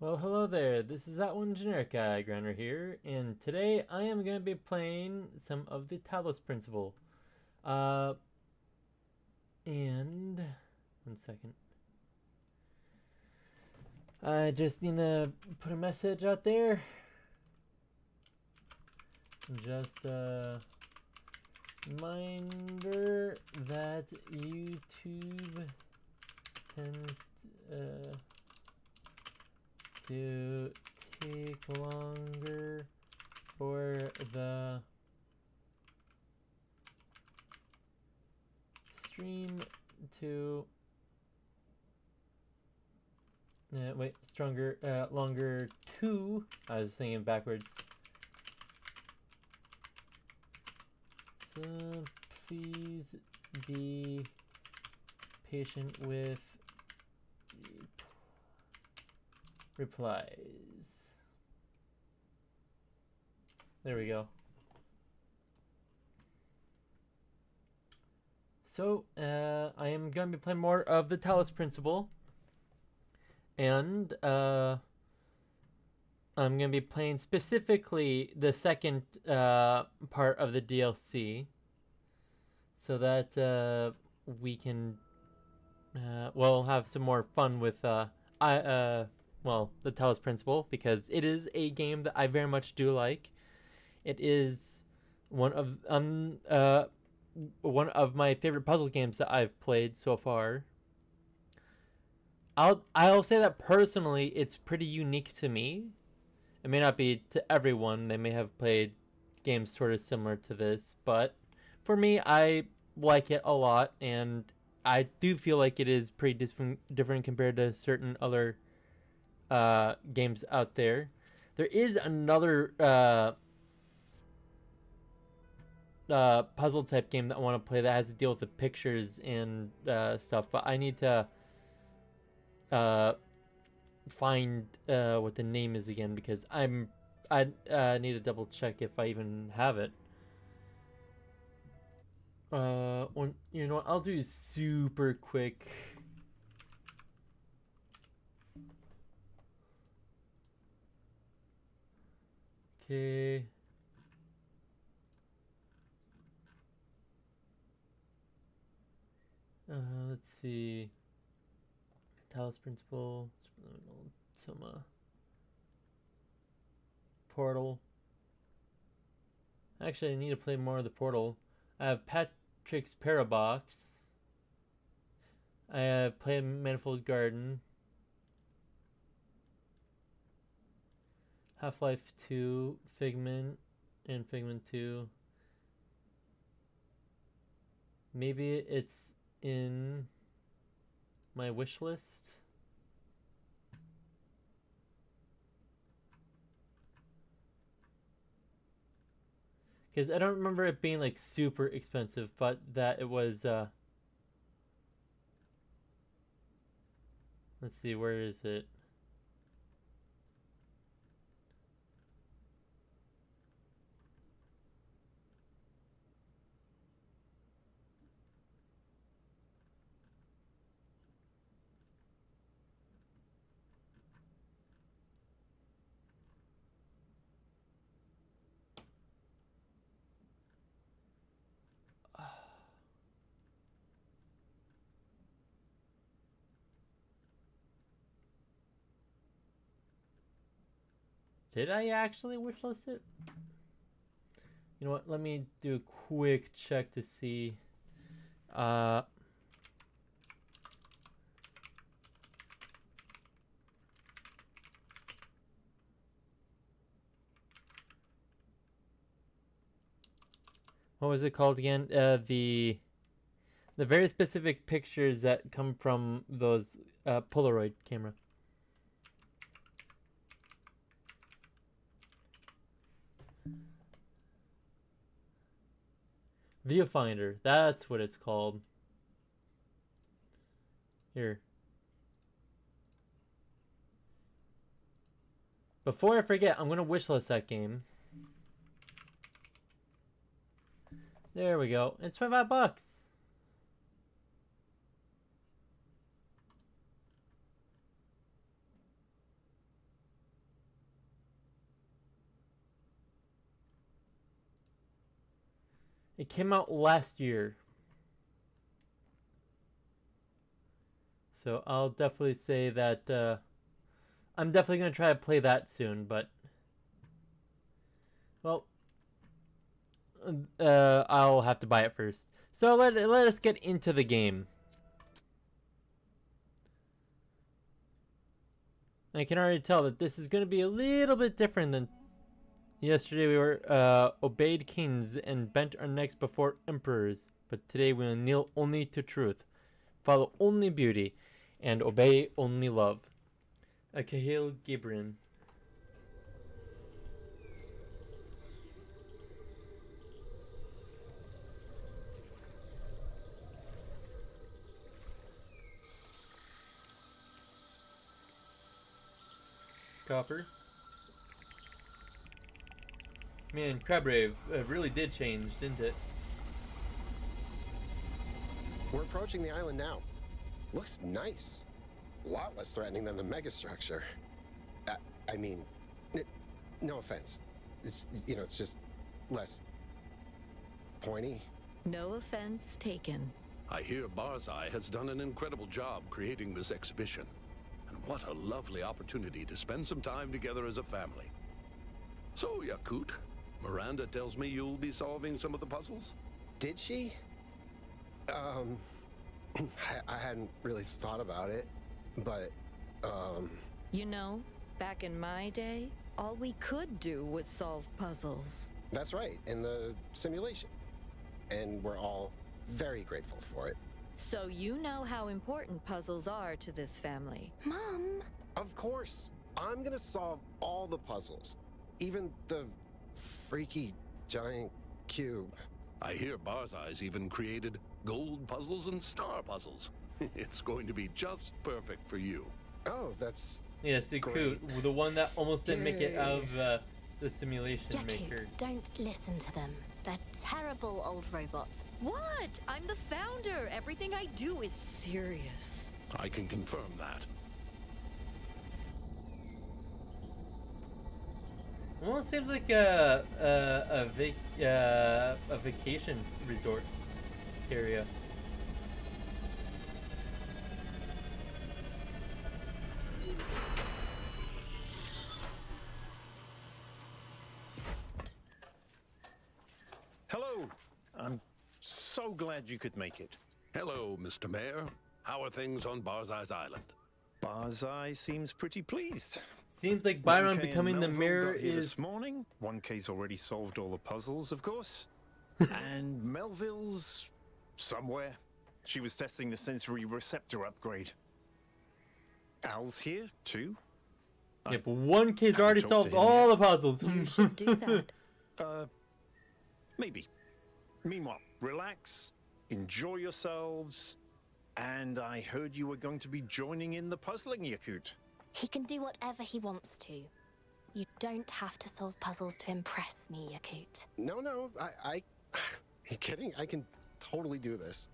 Well, hello there. This is that one generic guy, Grinder here, and today I am going to be playing some of the Talos Principle. Uh, and one second. I just need to put a message out there. Just a reminder that YouTube tends to take longer for the stream to longer to. I was thinking backwards. So please be patient with replies. There we go. So I am going to be playing more of the Talos Principle, and I'm going to be playing specifically the second part of the DLC, so that we can have some more fun with the Talos Principle, because it is a game that I very much do like. It is one of my favorite puzzle games that I've played so far. I'll say that personally, it's pretty unique to me. It may not be to everyone. They may have played games sort of similar to this, but for me, I like it a lot, and I do feel like it is pretty different compared to certain other games out there. There is another puzzle type game that I want to play that has to deal with the pictures and stuff, but I need to find what the name is again, because I need to double check if I even have it. You know what? I'll do super quick. Okay. Let's see. Talos Principle, Soma, Portal. Actually, I need to play more of the Portal. I have Patrick's Parabox. I have played Manifold Garden. Half-Life 2, Figment, and Figment 2. Maybe it's in my wish list. Because I don't remember it being like super expensive, but that it was let's see, where is it? Did I actually wishlist it? You know what? Let me do a quick check to see. What was it called again? The very specific pictures that come from those Polaroid camera. Viewfinder. That's what it's called. Here. Before I forget, I'm gonna wishlist that game. There we go. It's $25. It came out last year. So I'll definitely say that I'm definitely going to try to play that soon, but well, I'll have to buy it first. So let us get into the game. I can already tell that this is going to be a little bit different than yesterday. We were obeyed kings and bent our necks before emperors, but today we will kneel only to truth, follow only beauty, and obey only love. A Kahil Gibran. Copper. Man, Crabrave really did change, didn't it? We're approaching the island now. Looks nice. A lot less threatening than the megastructure. I mean, no offense. It's, it's just less pointy. No offense taken. I hear Barzai has done an incredible job creating this exhibition. And what a lovely opportunity to spend some time together as a family. So, Yakut, Miranda tells me you'll be solving some of the puzzles? Did she? I hadn't really thought about it, but, You know, back in my day, all we could do was solve puzzles. That's right, in the simulation. And we're all very grateful for it. So you know how important puzzles are to this family. Mom! Of course. I'm gonna solve all the puzzles. Even the freaky giant cube. I hear Barzai's even created gold puzzles and star puzzles. It's going to be just perfect for you. Oh, that's... Yes, the Great. the one that almost didn't make it out of the simulation Yakut, maker. don't listen to them. They're terrible old robots. What? I'm the founder. Everything I do is serious. I can confirm that. Almost seems like a vacation resort area. Hello. I'm so glad you could make it. Hello, Mr. Mayor. How are things on Barzai's Island? Barzai seems pretty pleased. Seems like Byron 1K and becoming the Melville mayor got here is this morning. 1K's already solved all the puzzles, of course. And Melville's somewhere. She was testing the sensory receptor upgrade. Al's here too. yeah, but 1K's already talked to solved him all yet. the puzzles. You should do that. Maybe. Meanwhile, relax, enjoy yourselves, and I heard you were going to be joining in the puzzling, Yakut. He can do whatever he wants to. You don't have to solve puzzles to impress me, Yakut. No, I... You kidding? I can totally do this.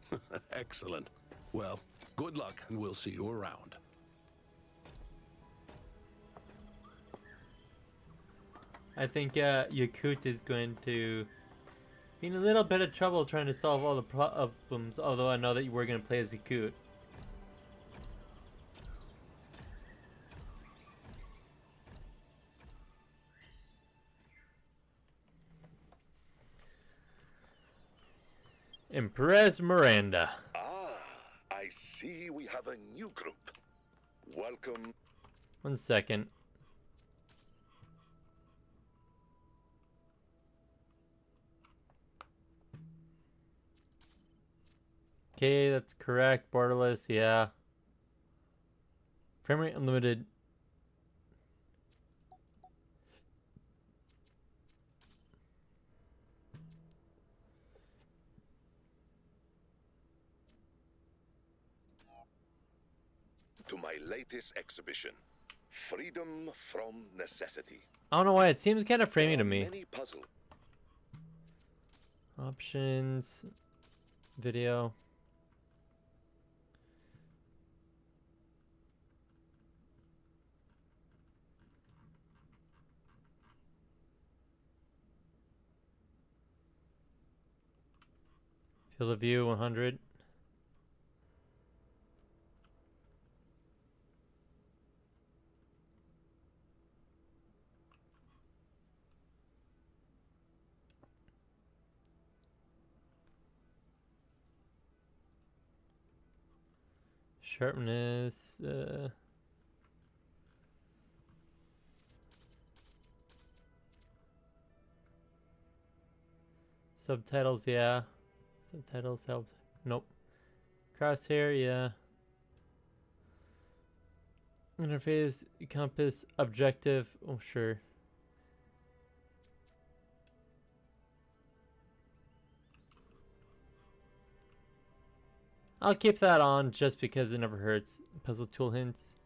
Excellent. Well, good luck, and we'll see you around. I think Yakut is going to be in a little bit of trouble trying to solve all the problems, although I know that you were going to play as Yakut. Impress Miranda. Ah, I see we have a new group. Welcome. 1 second. Okay, that's correct. Borderless, yeah. Frame rate unlimited. To my latest exhibition, Freedom from Necessity. I don't know why it seems kind of framey There to are me. Many puzzles. Options, video. Field of view 100. Sharpness. Subtitles, yeah. Subtitles help. Nope. Crosshair, yeah. Interface, compass, objective. Oh, sure. I'll keep that on just because it never hurts. Puzzle tool hints.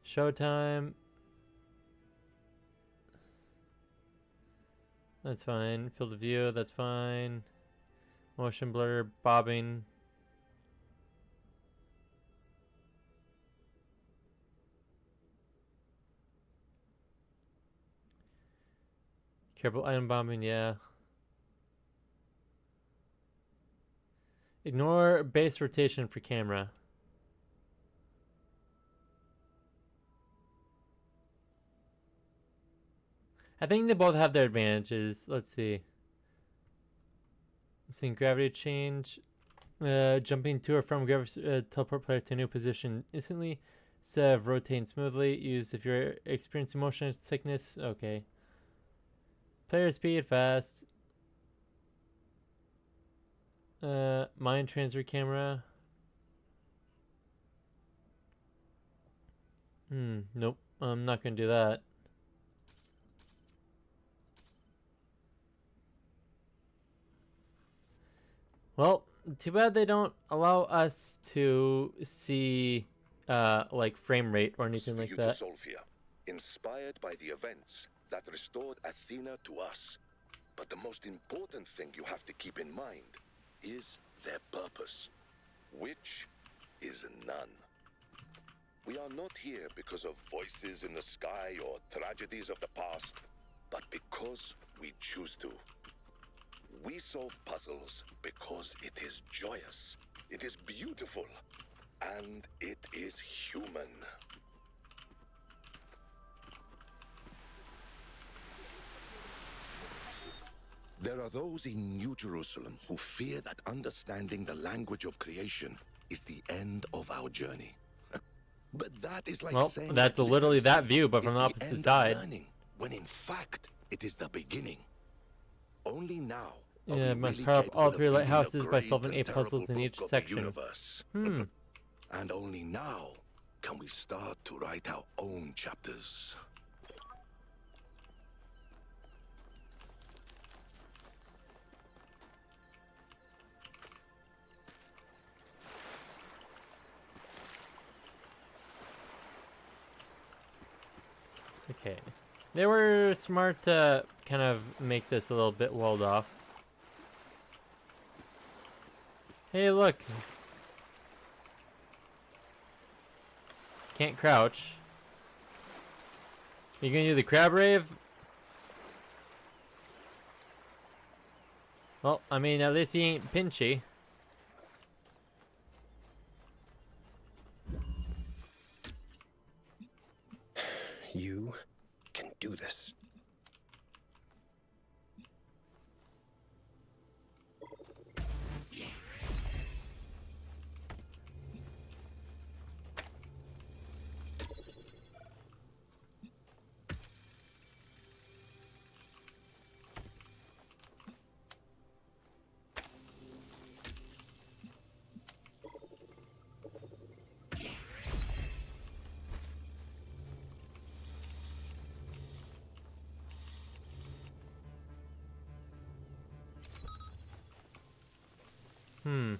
Showtime. That's fine. Field of view, that's fine. Motion blur, bobbing. Careful item bombing, yeah. Ignore base rotation for camera. I think they both have their advantages. Let's see. Seeing gravity change. Jumping to or from gravity teleport player to a new position instantly. Instead of rotating smoothly. Use if you're experiencing motion sickness. Okay. Player speed, fast. Mind transfer camera. Nope. I'm not gonna do that. Well, too bad they don't allow us to see like frame rate or anything like that. Sophia, inspired by the events that restored Athena to us. But the most important thing you have to keep in mind is their purpose, which is none. We are not here because of voices in the sky or tragedies of the past, but because we choose to. We solve puzzles because it is joyous, it is beautiful, and it is human. There are those in New Jerusalem who fear that understanding the language of creation is the end of our journey. But that is like Well, saying that's that literally that literacy view, but is from the the opposite end of side. learning, when in fact it is the beginning. Only now are Yeah, we must really power up all capable of 3 reading the lighthouses by great solving and 8 puzzles in terrible each book of the section. universe. And only now can we start to write our own chapters. Okay. They were smart to kind of make this a little bit walled off. Hey, look. Can't crouch. You gonna do the crab rave? Well, I mean, at least he ain't pinchy. You can do this. Hmm.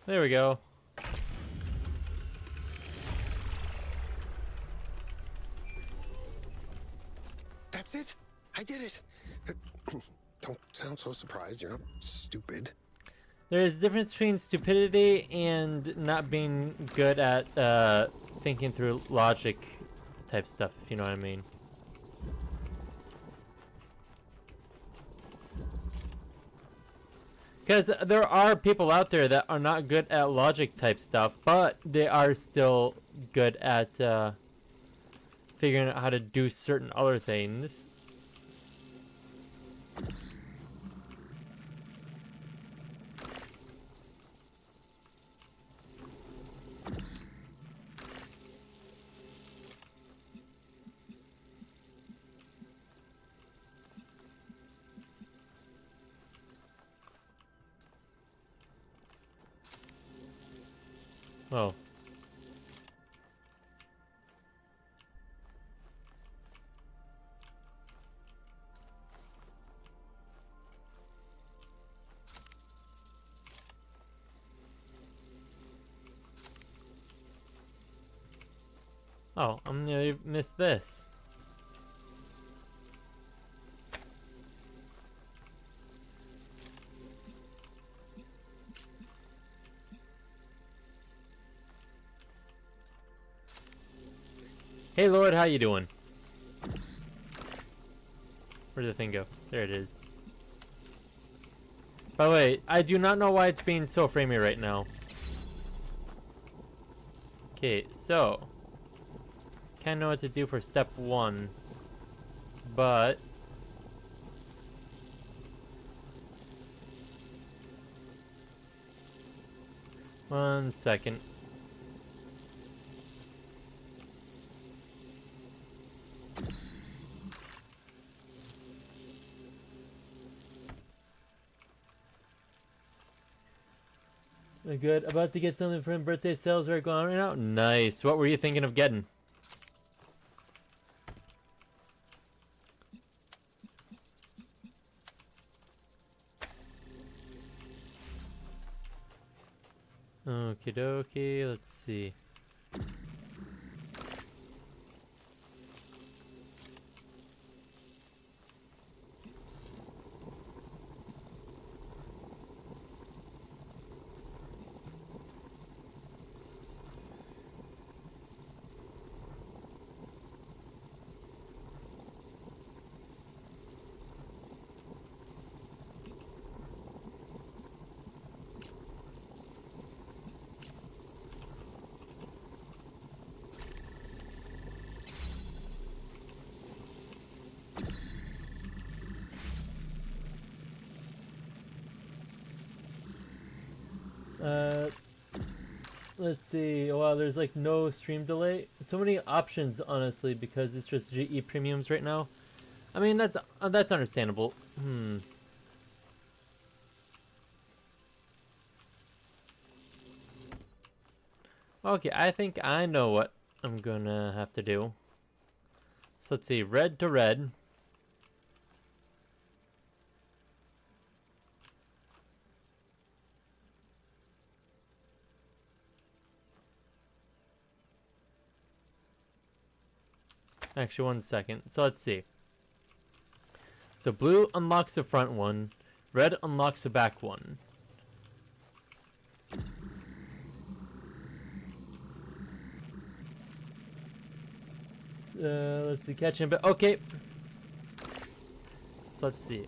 There we go. That's it. I did it. Don't sound so surprised. You're not stupid. There's a difference between stupidity and not being good at thinking through logic type stuff, if you know what I mean. Because there are people out there that are not good at logic type stuff, but they are still good at figuring out how to do certain other things. Oh. Oh, I'm gonna miss this. Hey Lord, how you doing? Where'd the thing go? There it is. By the way, I do not know why it's being so framey right now. Okay, so can't know what to do for step 1, but one second. Good. About to get something from birthday sales right going on right now. Nice. What were you thinking of getting? Okie dokie. Let's see. Let's see. Wow, there's like no stream delay. So many options, honestly, because it's just GE premiums right now. I mean, that's understandable. Okay, I think I know what I'm gonna have to do. So let's see. Red to red. Actually, one second. So let's see. So blue unlocks the front one. Red unlocks the back one. Let's see. Catching, but okay. So let's see.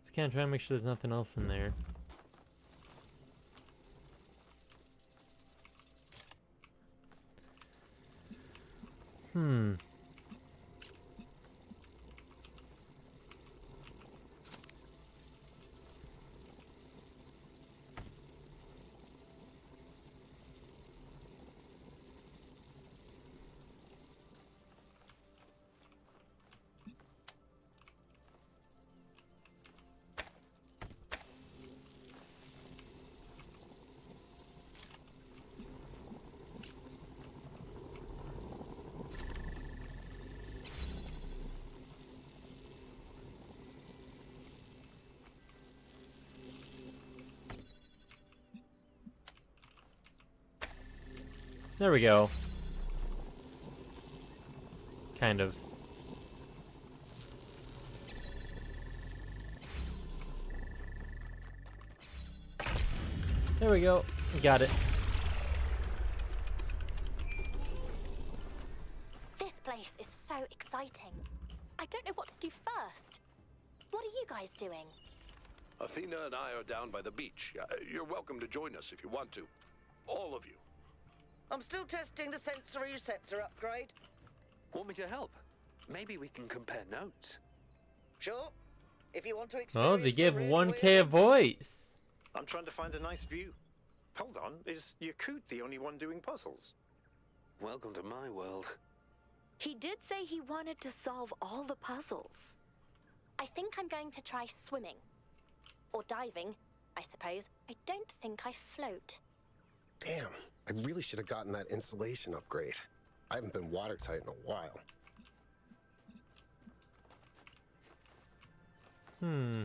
Scan, try and make sure there's nothing else in there. There we go. Kind of. There we go. Got it. This place is so exciting. I don't know what to do first. What are you guys doing? Athena and I are down by the beach. You're welcome to join us if you want to. All of you. I'm still testing the sensory receptor upgrade. Want me to help? Maybe we can compare notes. Sure. If you want to experience Oh, they give the really 1K a weird- voice. I'm trying to find a nice view. Hold on, is Yakut the only one doing puzzles? Welcome to my world. He did say he wanted to solve all the puzzles. I think I'm going to try swimming. Or diving, I suppose. I don't think I float. Damn, I really should have gotten that insulation upgrade. I haven't been watertight in a while. Hmm.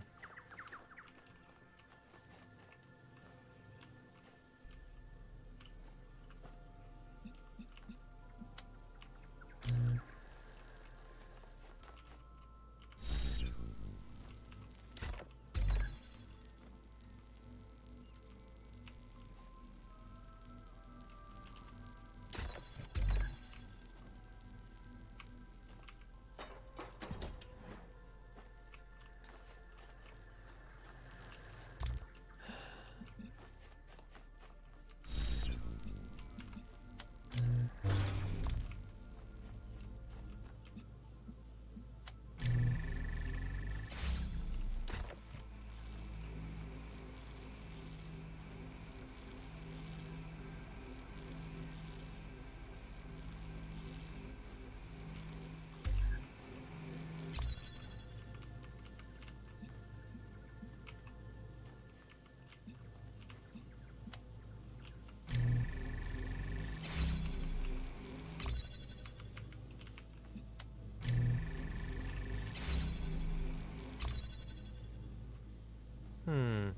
Hmm.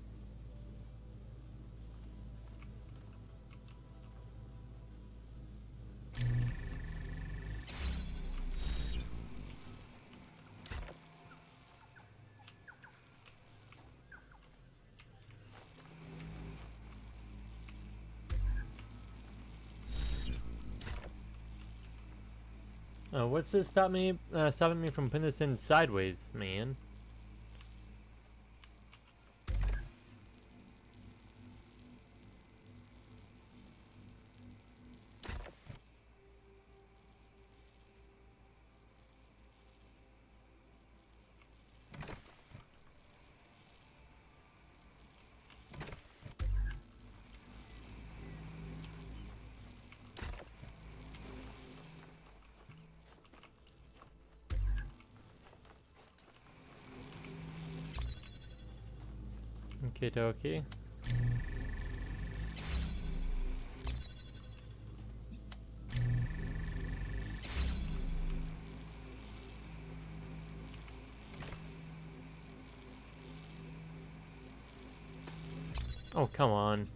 What's this stopping me from putting this in sideways, man? Okie dokie. Oh, come on.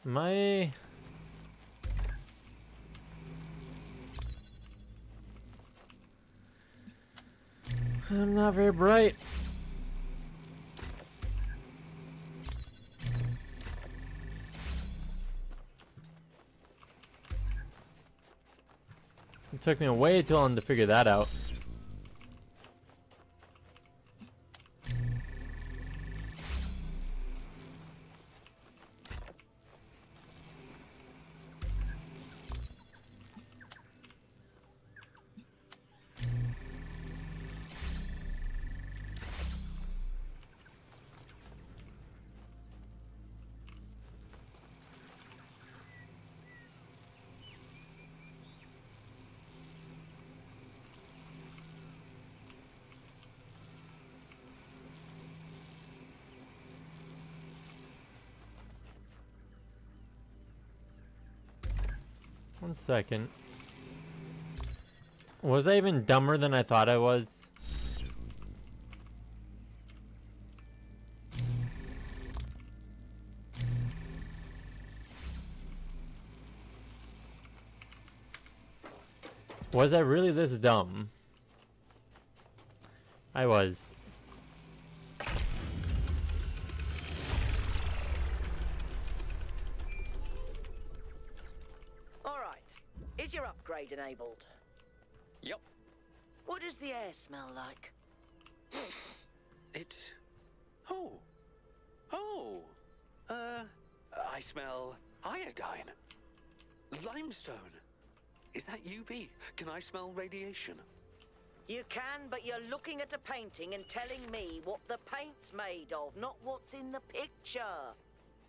My... I'm not very bright. It took me way too long to figure that out. 1 second. Was I even dumber than I thought I was? Was I really this dumb? I was. All right. Is your upgrade enabled? Yep. What does the air smell like? It... Oh. Oh. I smell iodine. Limestone. Is that UV? Can I smell radiation? You can, but you're looking at a painting and telling me what the paint's made of, not what's in the picture.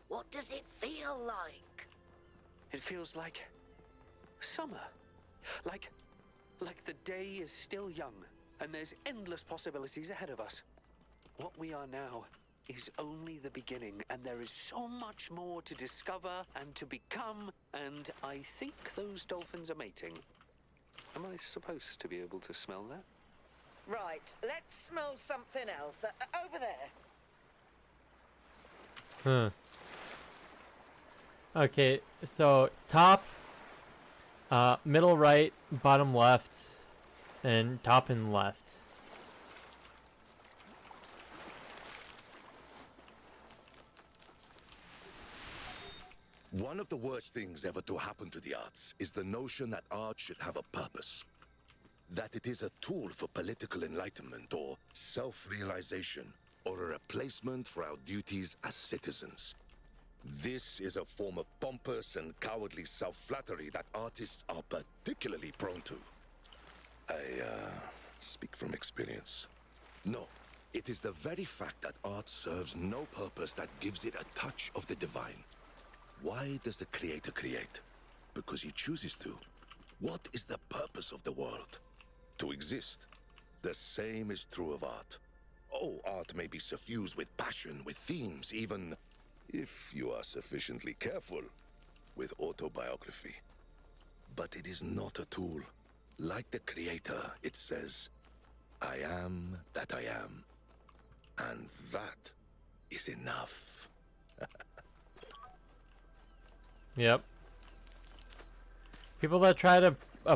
What does it feel like? It feels like summer. Like the day is still young, and there's endless possibilities ahead of us. What we are now is only the beginning, and there is so much more to discover and to become, and I think those dolphins are mating. Am I supposed to be able to smell that? Right, let's smell something else. Over there. Huh. Okay, so top, middle right, bottom left, and top and left. One of the worst things ever to happen to the arts is the notion that art should have a purpose. That it is a tool for political enlightenment or self-realization, or a replacement for our duties as citizens. This is a form of pompous and cowardly self-flattery that artists are particularly prone to. I speak from experience. No, it is the very fact that art serves no purpose that gives it a touch of the divine. Why does the creator create? Because he chooses to. What is the purpose of the world? To exist. The same is true of art. Oh, art may be suffused with passion, with themes, even, if you are sufficiently careful, with autobiography. But it is not a tool. Like the creator, it says, I am that I am. And that is enough. Yep. People that try to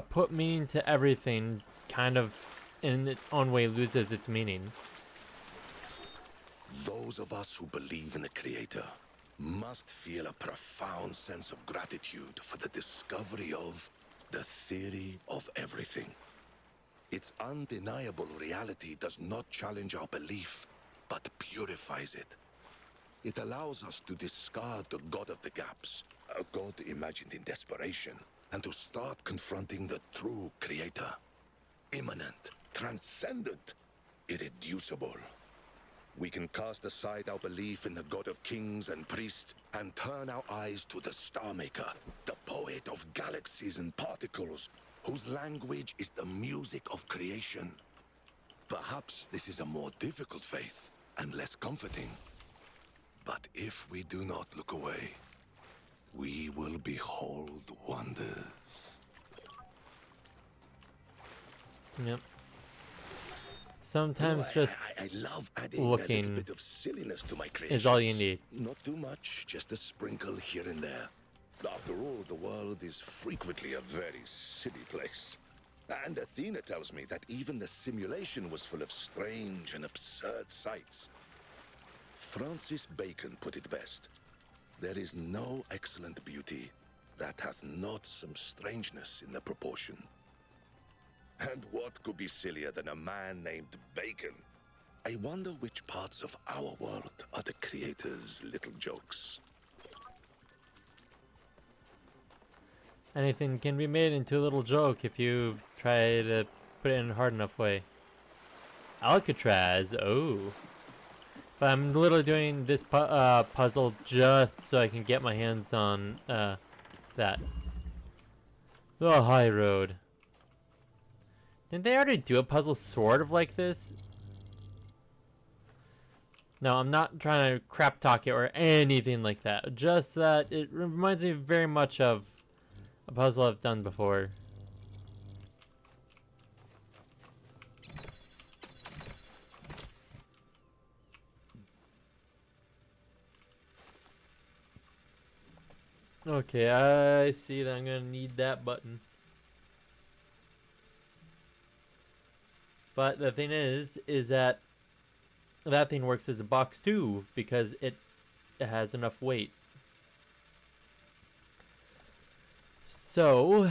put meaning to everything kind of in its own way loses its meaning. Those of us who believe in the creator must feel a profound sense of gratitude for the discovery of the theory of everything. Its undeniable reality does not challenge our belief, but purifies it. It allows us to discard the god of the gaps, a god imagined in desperation, and to start confronting the true creator. Immanent, transcendent, irreducible. We can cast aside our belief in the god of kings and priests and turn our eyes to the Star Maker, the poet of galaxies and particles, whose language is the music of creation. Perhaps this is a more difficult faith and less comforting. But if we do not look away, we will behold wonders. Yep. Sometimes just I love adding looking a little bit of silliness to my creations. is all you need. Not too much, just a sprinkle here and there. After all, the world is frequently a very silly place. And Athena tells me that even the simulation was full of strange and absurd sights. Francis Bacon put it best. There is no excellent beauty that hath not some strangeness in the proportion. And what could be sillier than a man named Bacon? I wonder which parts of our world are the creator's little jokes. Anything can be made into a little joke if you try to put it in a hard enough way. Alcatraz, oh. But I'm literally doing this puzzle just so I can get my hands on that. The high road. Didn't they already do a puzzle sort of like this? No, I'm not trying to crap talk it or anything like that. Just that it reminds me very much of A puzzle I've done before. Okay, I see that I'm gonna need that button. But the thing is that that thing works as a box too, because it has enough weight. So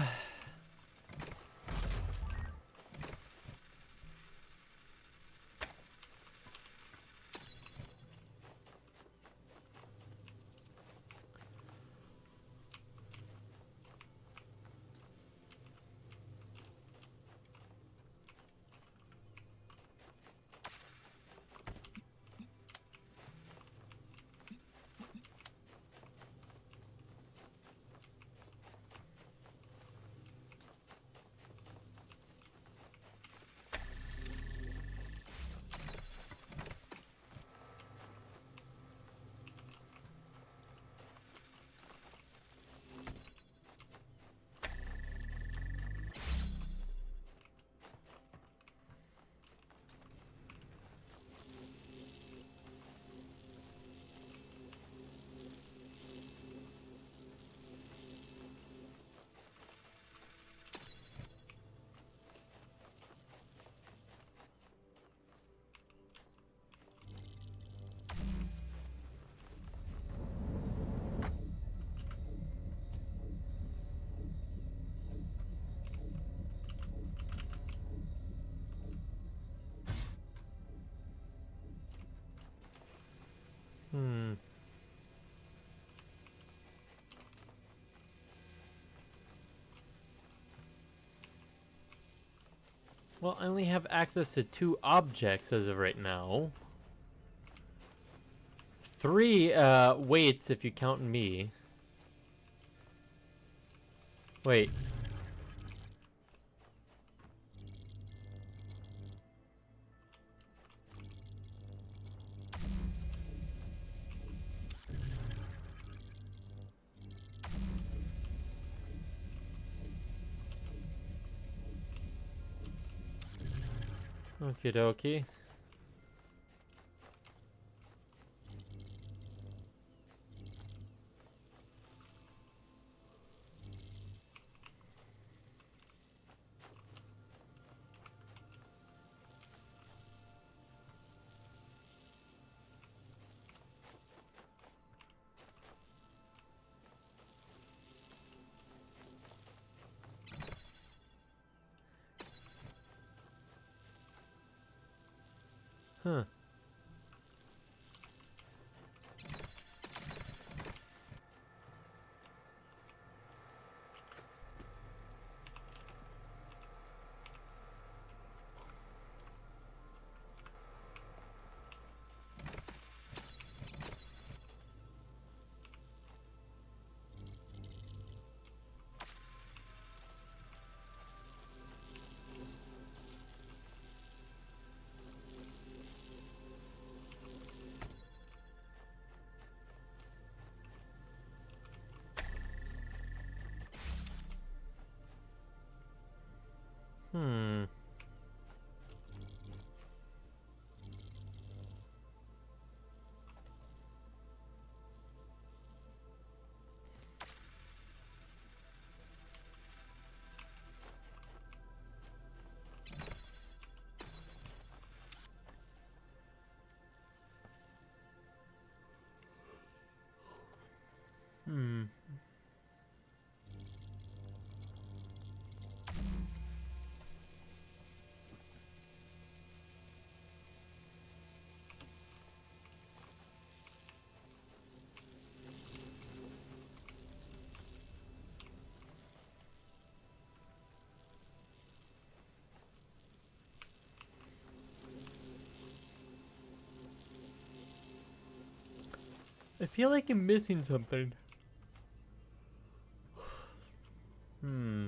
well, I only have access to 2 objects as of right now. 3 weights if you count me. Wait. Okie dokie. Huh. Hmm. Hmm. I feel like I'm missing something. Hmm.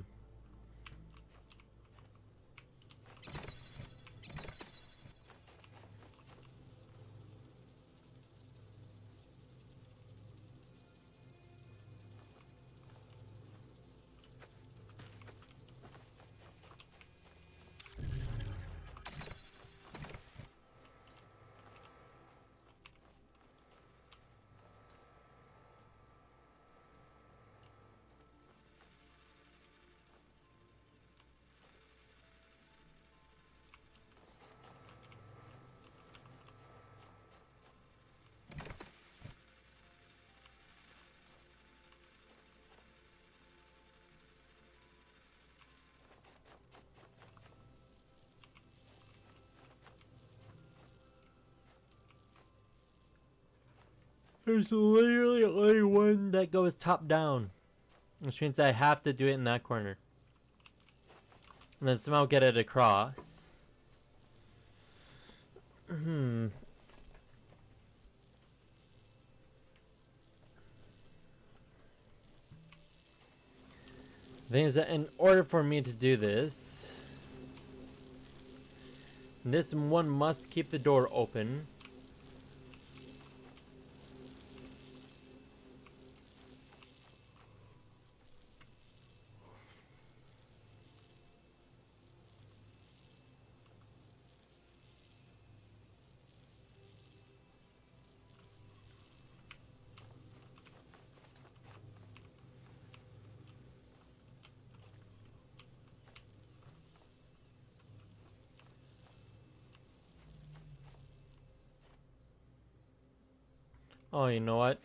There's literally only one that goes top down, which means I have to do it in that corner. And then somehow get it across. The thing is that in order for me to do this, this one must keep the door open. Oh, you know what?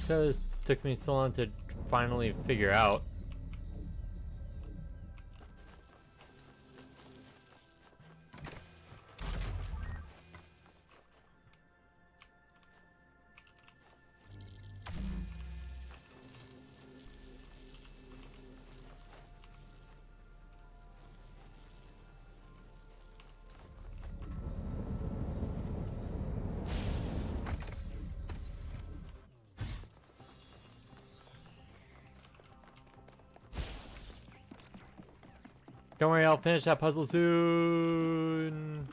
So this took me so long to finally figure out. Don't worry, I'll finish that puzzle soon.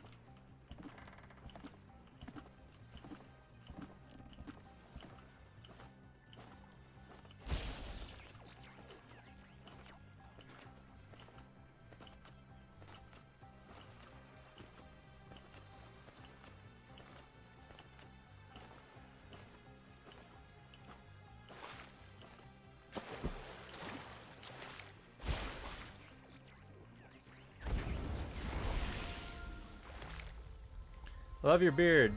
Love your beard.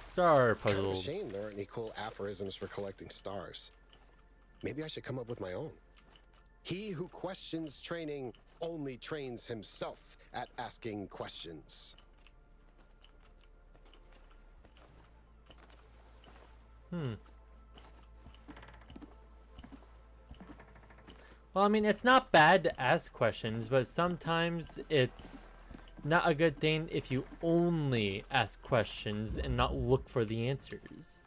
Star Kind of a puzzle. shame there aren't any cool aphorisms for collecting stars. Maybe I should come up with my own. He who questions training only trains himself at asking questions. Well, I mean, it's not bad to ask questions, but sometimes it's not a good thing if you only ask questions and not look for the answers.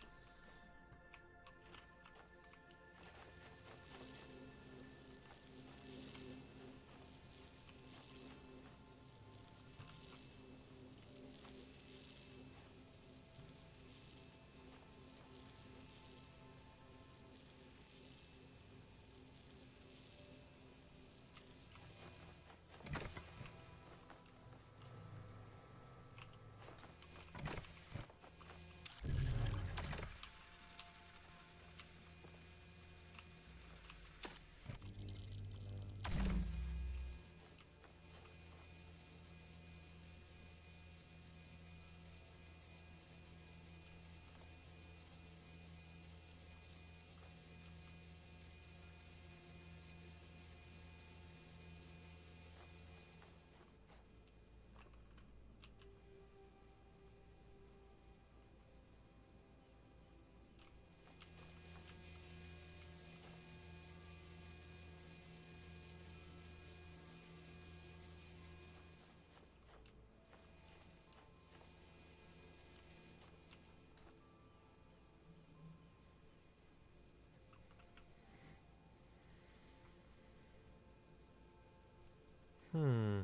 Hmm.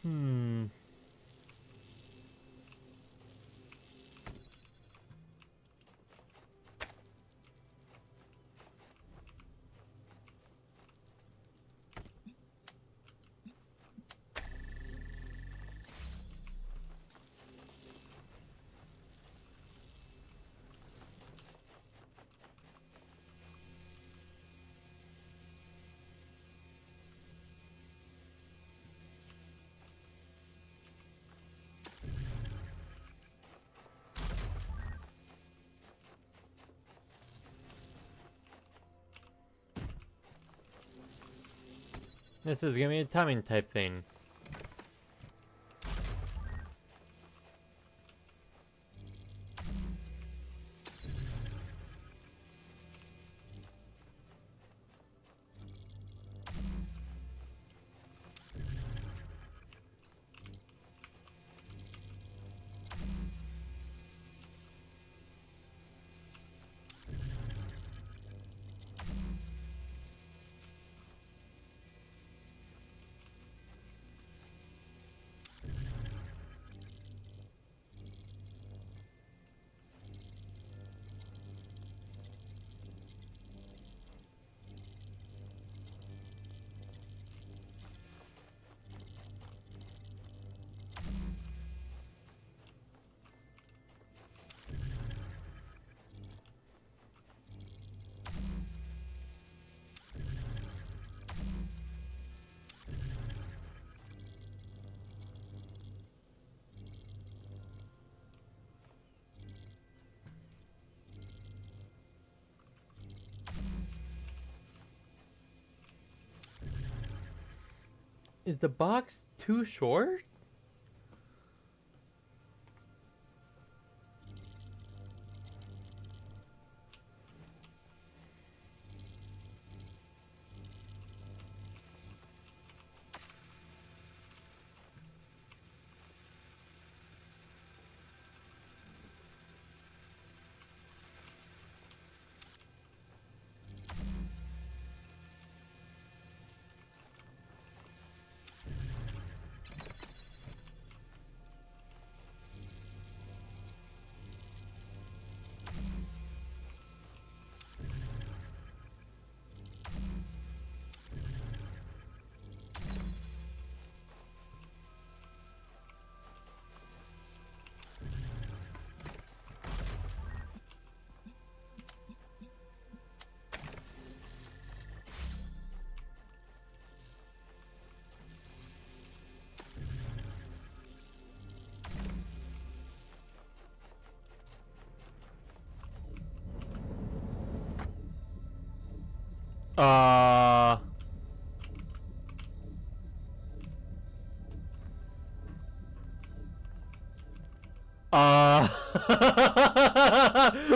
Hmm. This is gonna be a timing type thing. Is the box too short? Uh.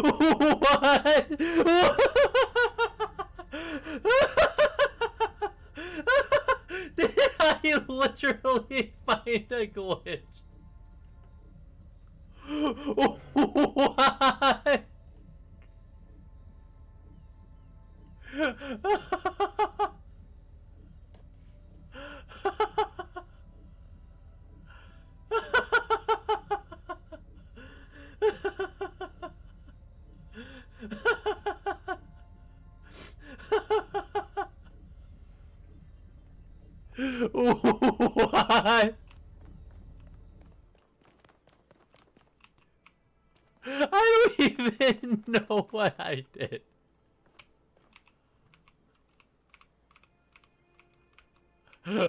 What? Did I literally find a glitch? What? What? I don't even know what I did. Oh,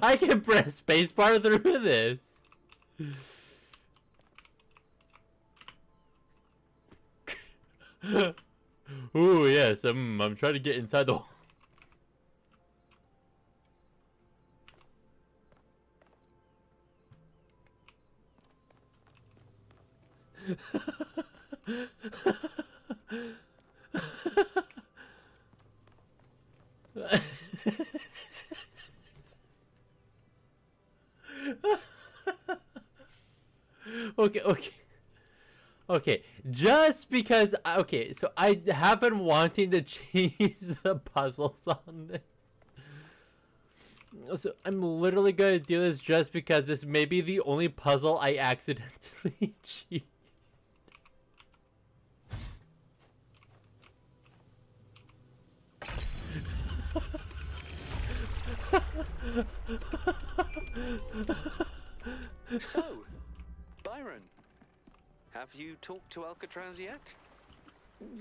I can press spacebar through this. Ooh, yes, I'm trying to get inside the Okay, okay. Okay, just because okay, so I have been wanting to change the puzzles on this. So I'm literally gonna do this just because this may be the only puzzle I accidentally cheat. So, Byron, have you talked to Alcatraz yet?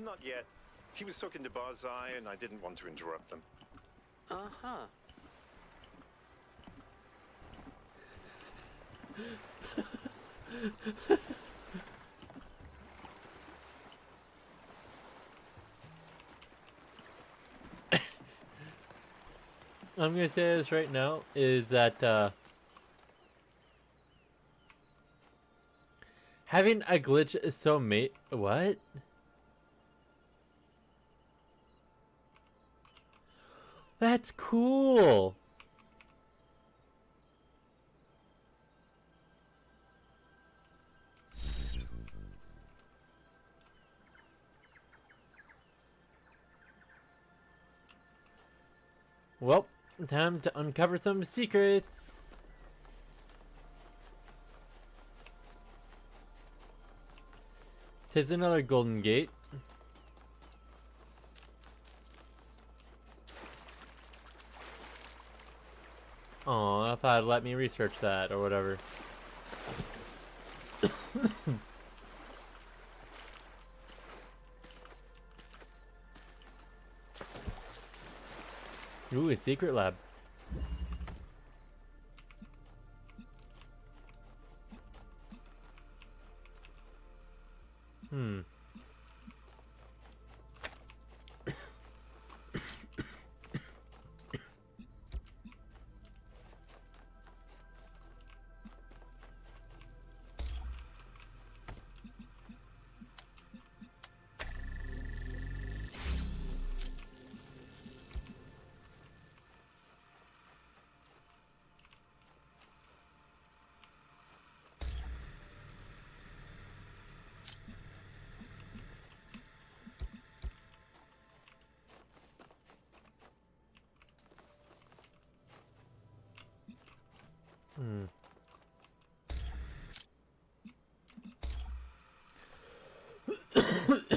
Not yet. He was talking to Barzai, and I didn't want to interrupt them. Uh-huh. I'm gonna say this right now is that having a glitch is so what? That's cool. Well, time to uncover some secrets. Tis another golden gate. Oh, I thought it'd let me research that or whatever. Ooh, a secret lab. Hmm.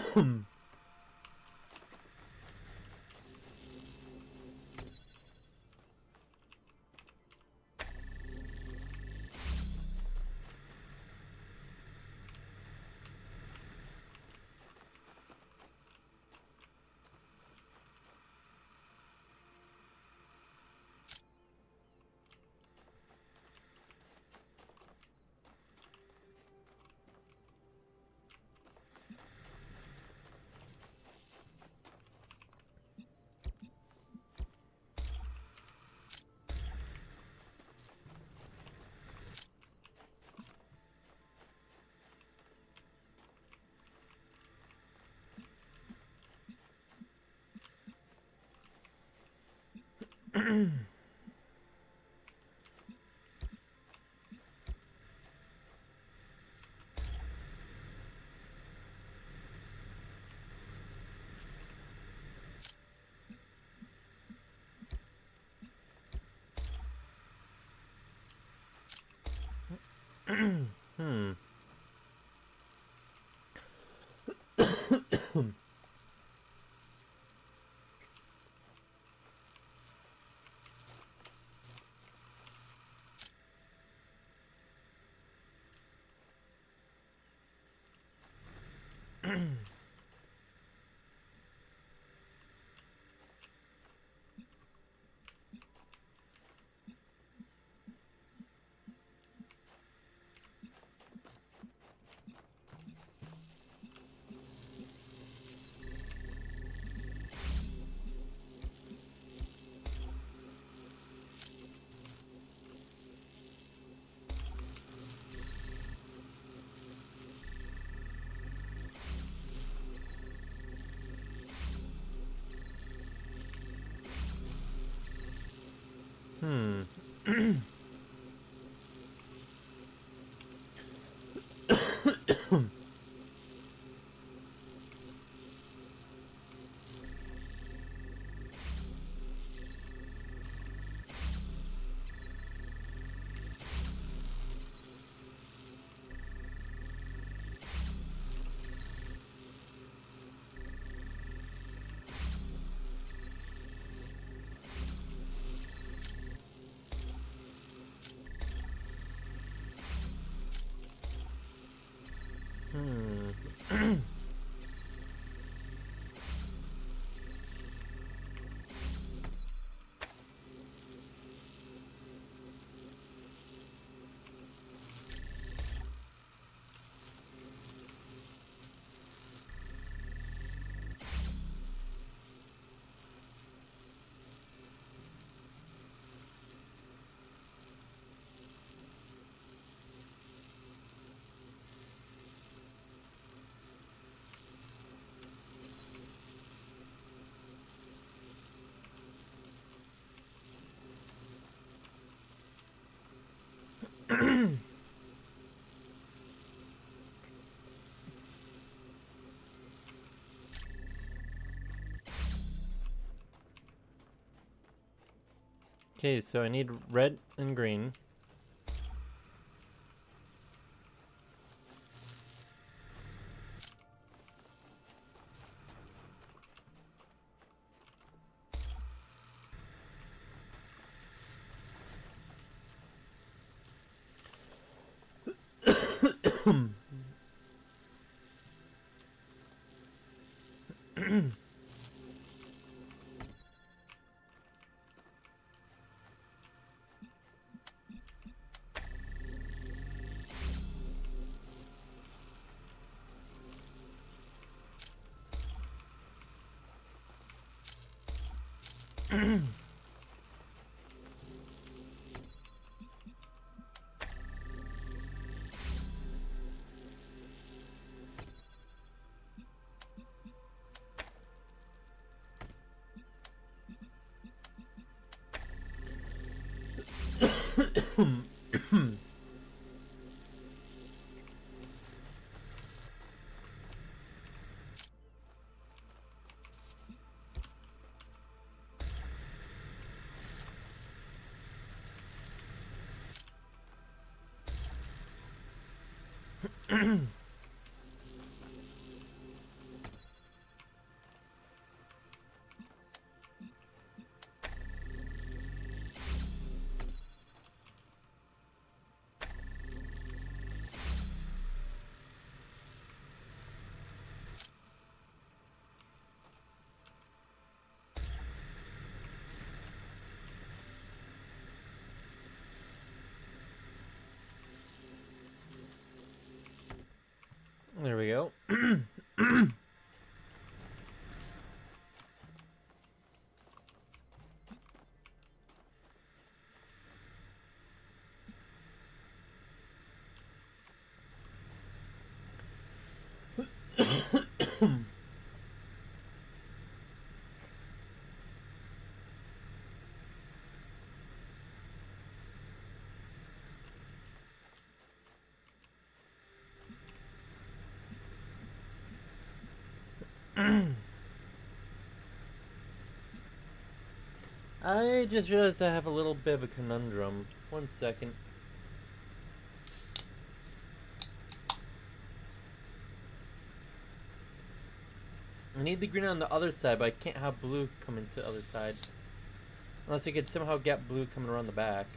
Hmm. Hmm. Hmm. Okay, so I need red and green. There we go. I just realized I have a little bit of a conundrum. 1 second. I need the green on the other side, but I can't have blue coming to the other side. Unless I could somehow get blue coming around the back.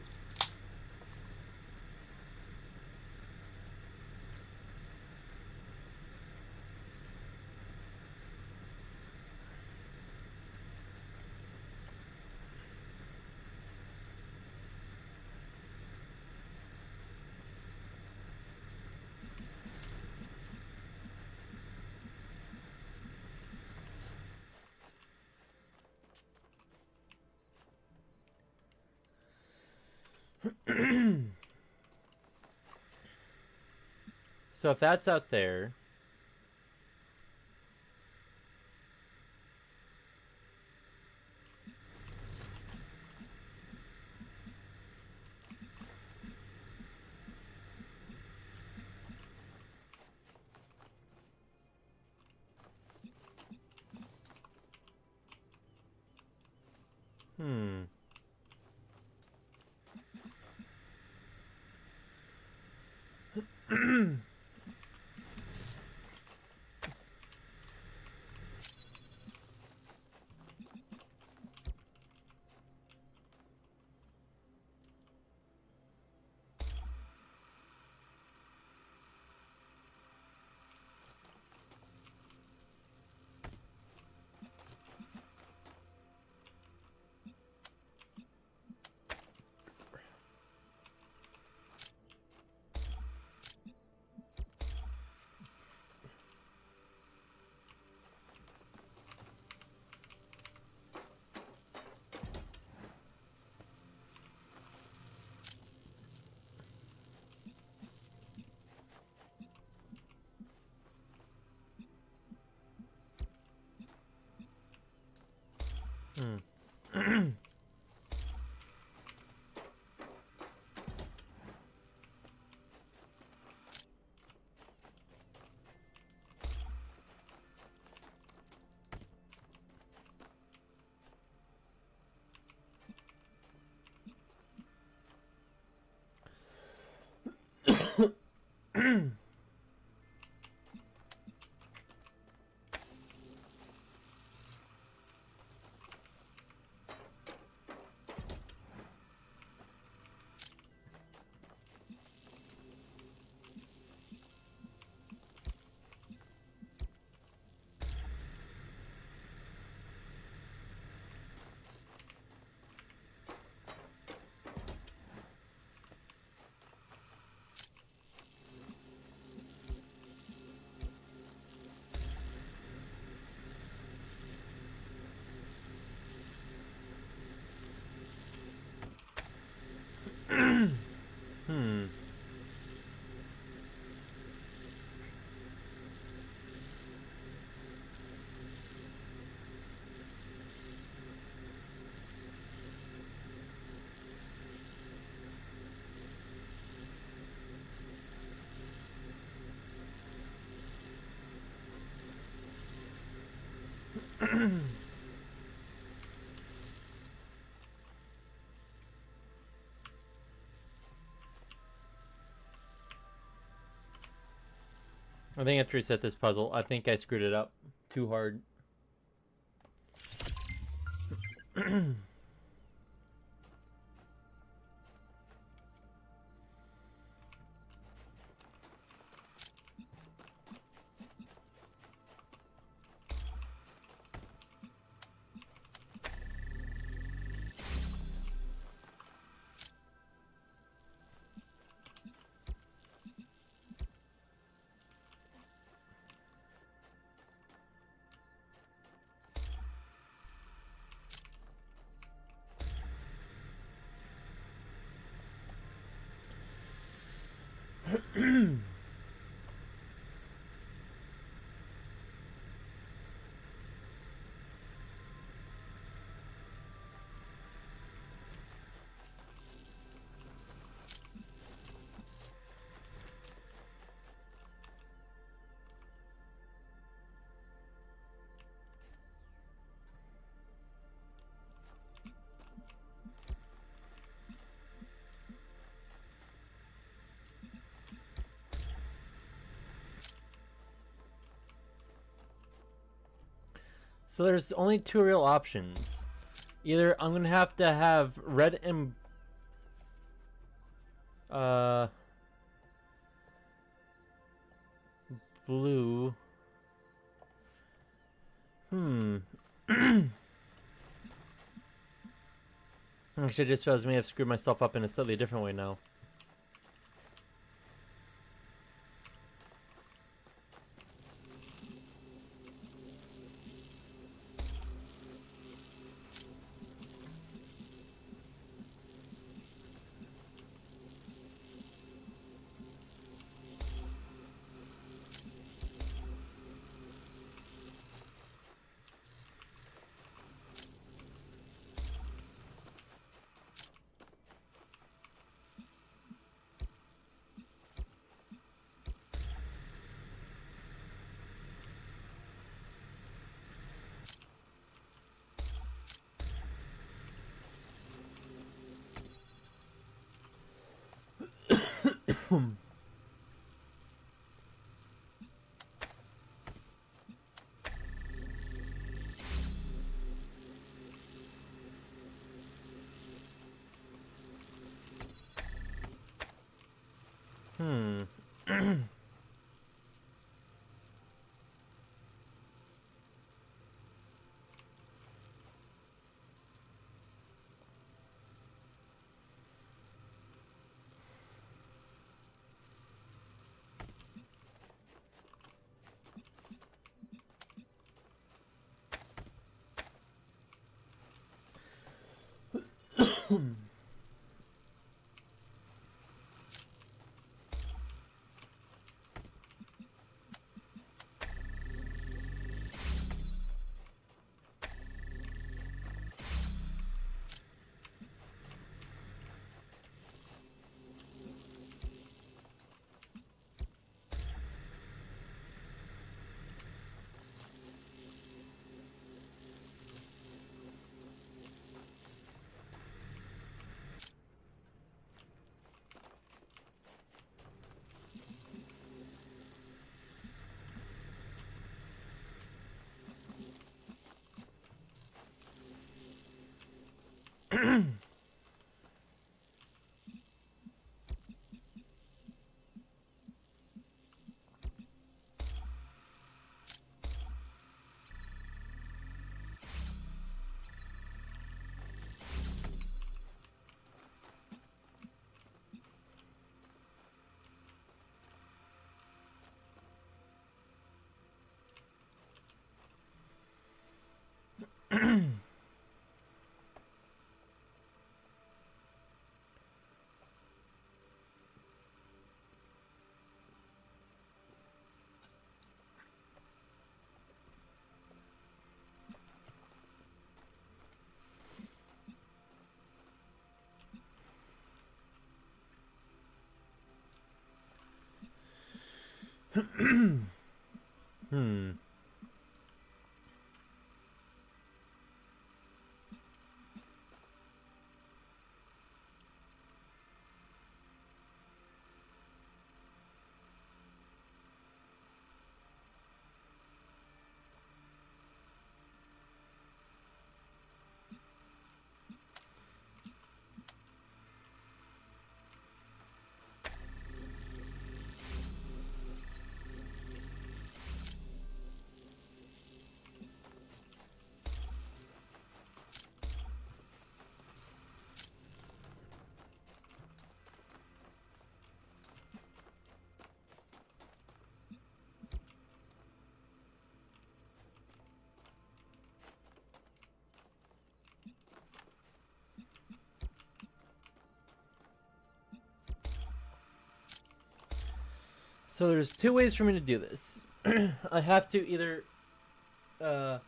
So if that's out there... Hmm. Hmm. I think I have to reset this puzzle. I think I screwed it up too hard. So there's only two real options. Either I'm gonna have to have red and blue. Actually, I just realized I may have screwed myself up in a slightly different way now. Hmm. Hmm. So there's two ways for me to do this. I have to either have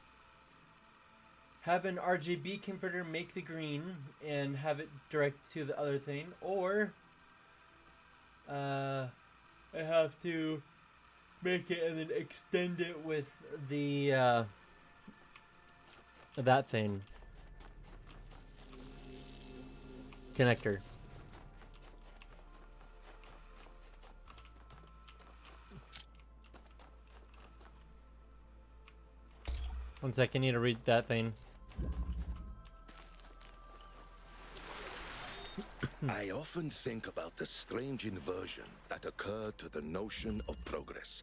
an RGB converter make the green and have it direct to the other thing, or I have to make it and then extend it with the that thing connector. One sec, I need to read that thing. I often think about the strange inversion that occurred to the notion of progress.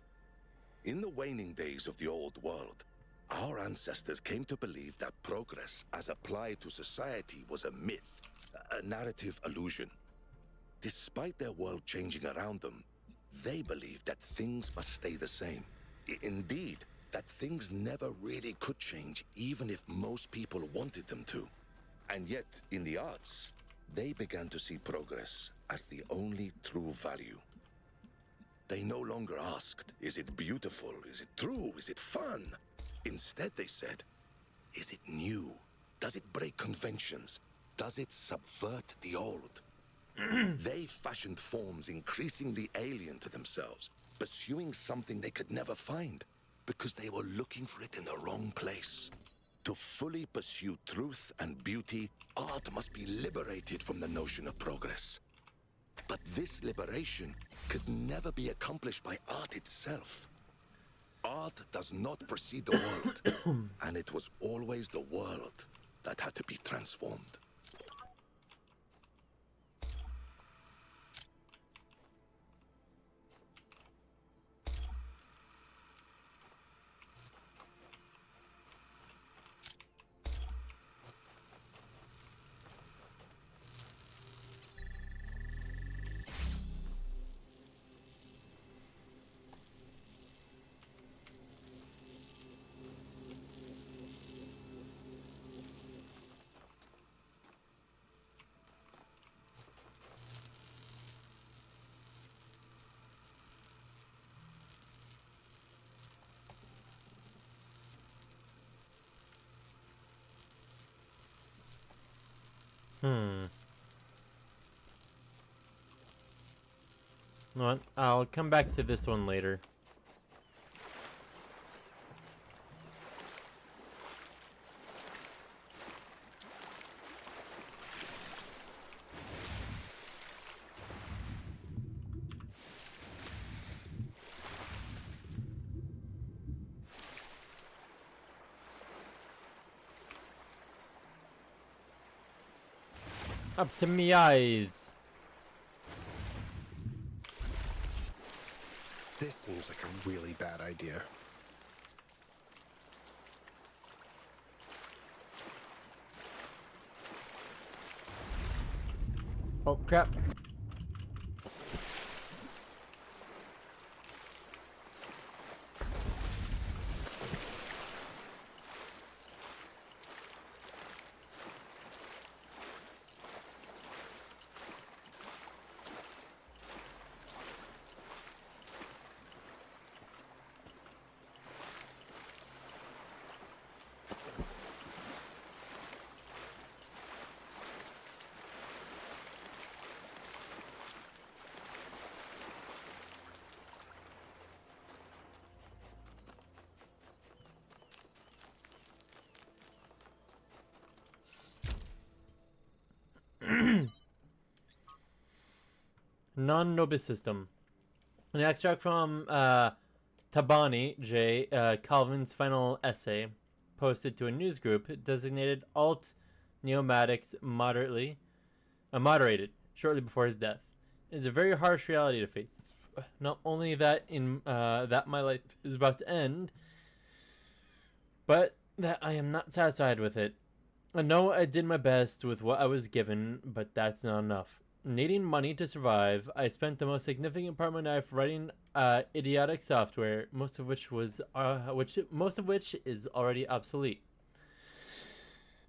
In the waning days of the old world, our ancestors came to believe that progress as applied to society was a myth, a narrative illusion. Despite their world changing around them, they believed that things must stay the same. Indeed, that things never really could change, even if most people wanted them to. And yet, in the arts, they began to see progress as the only true value. They no longer asked, is it beautiful? Is it true? Is it fun? Instead, they said, is it new? Does it break conventions? Does it subvert the old? They fashioned forms increasingly alien to themselves, pursuing something they could never find, because they were looking for it in the wrong place. To fully pursue truth and beauty, art must be liberated from the notion of progress. But this liberation could never be accomplished by art itself. Art does not precede the world, and it was always the world that had to be transformed. What? I'll come back to this one later. Up to me eyes. This seems like a really bad idea. Oh crap. Non-Nobis system. An extract from Tabani J. Calvin's final essay, posted to a news group designated Alt Neomatics moderated shortly before his death. It is a very harsh reality to face. Not only that that my life is about to end, but that I am not satisfied with it. I know I did my best with what I was given, but that's not enough. Needing money to survive, I spent the most significant part of my life writing idiotic software, most of which is already obsolete.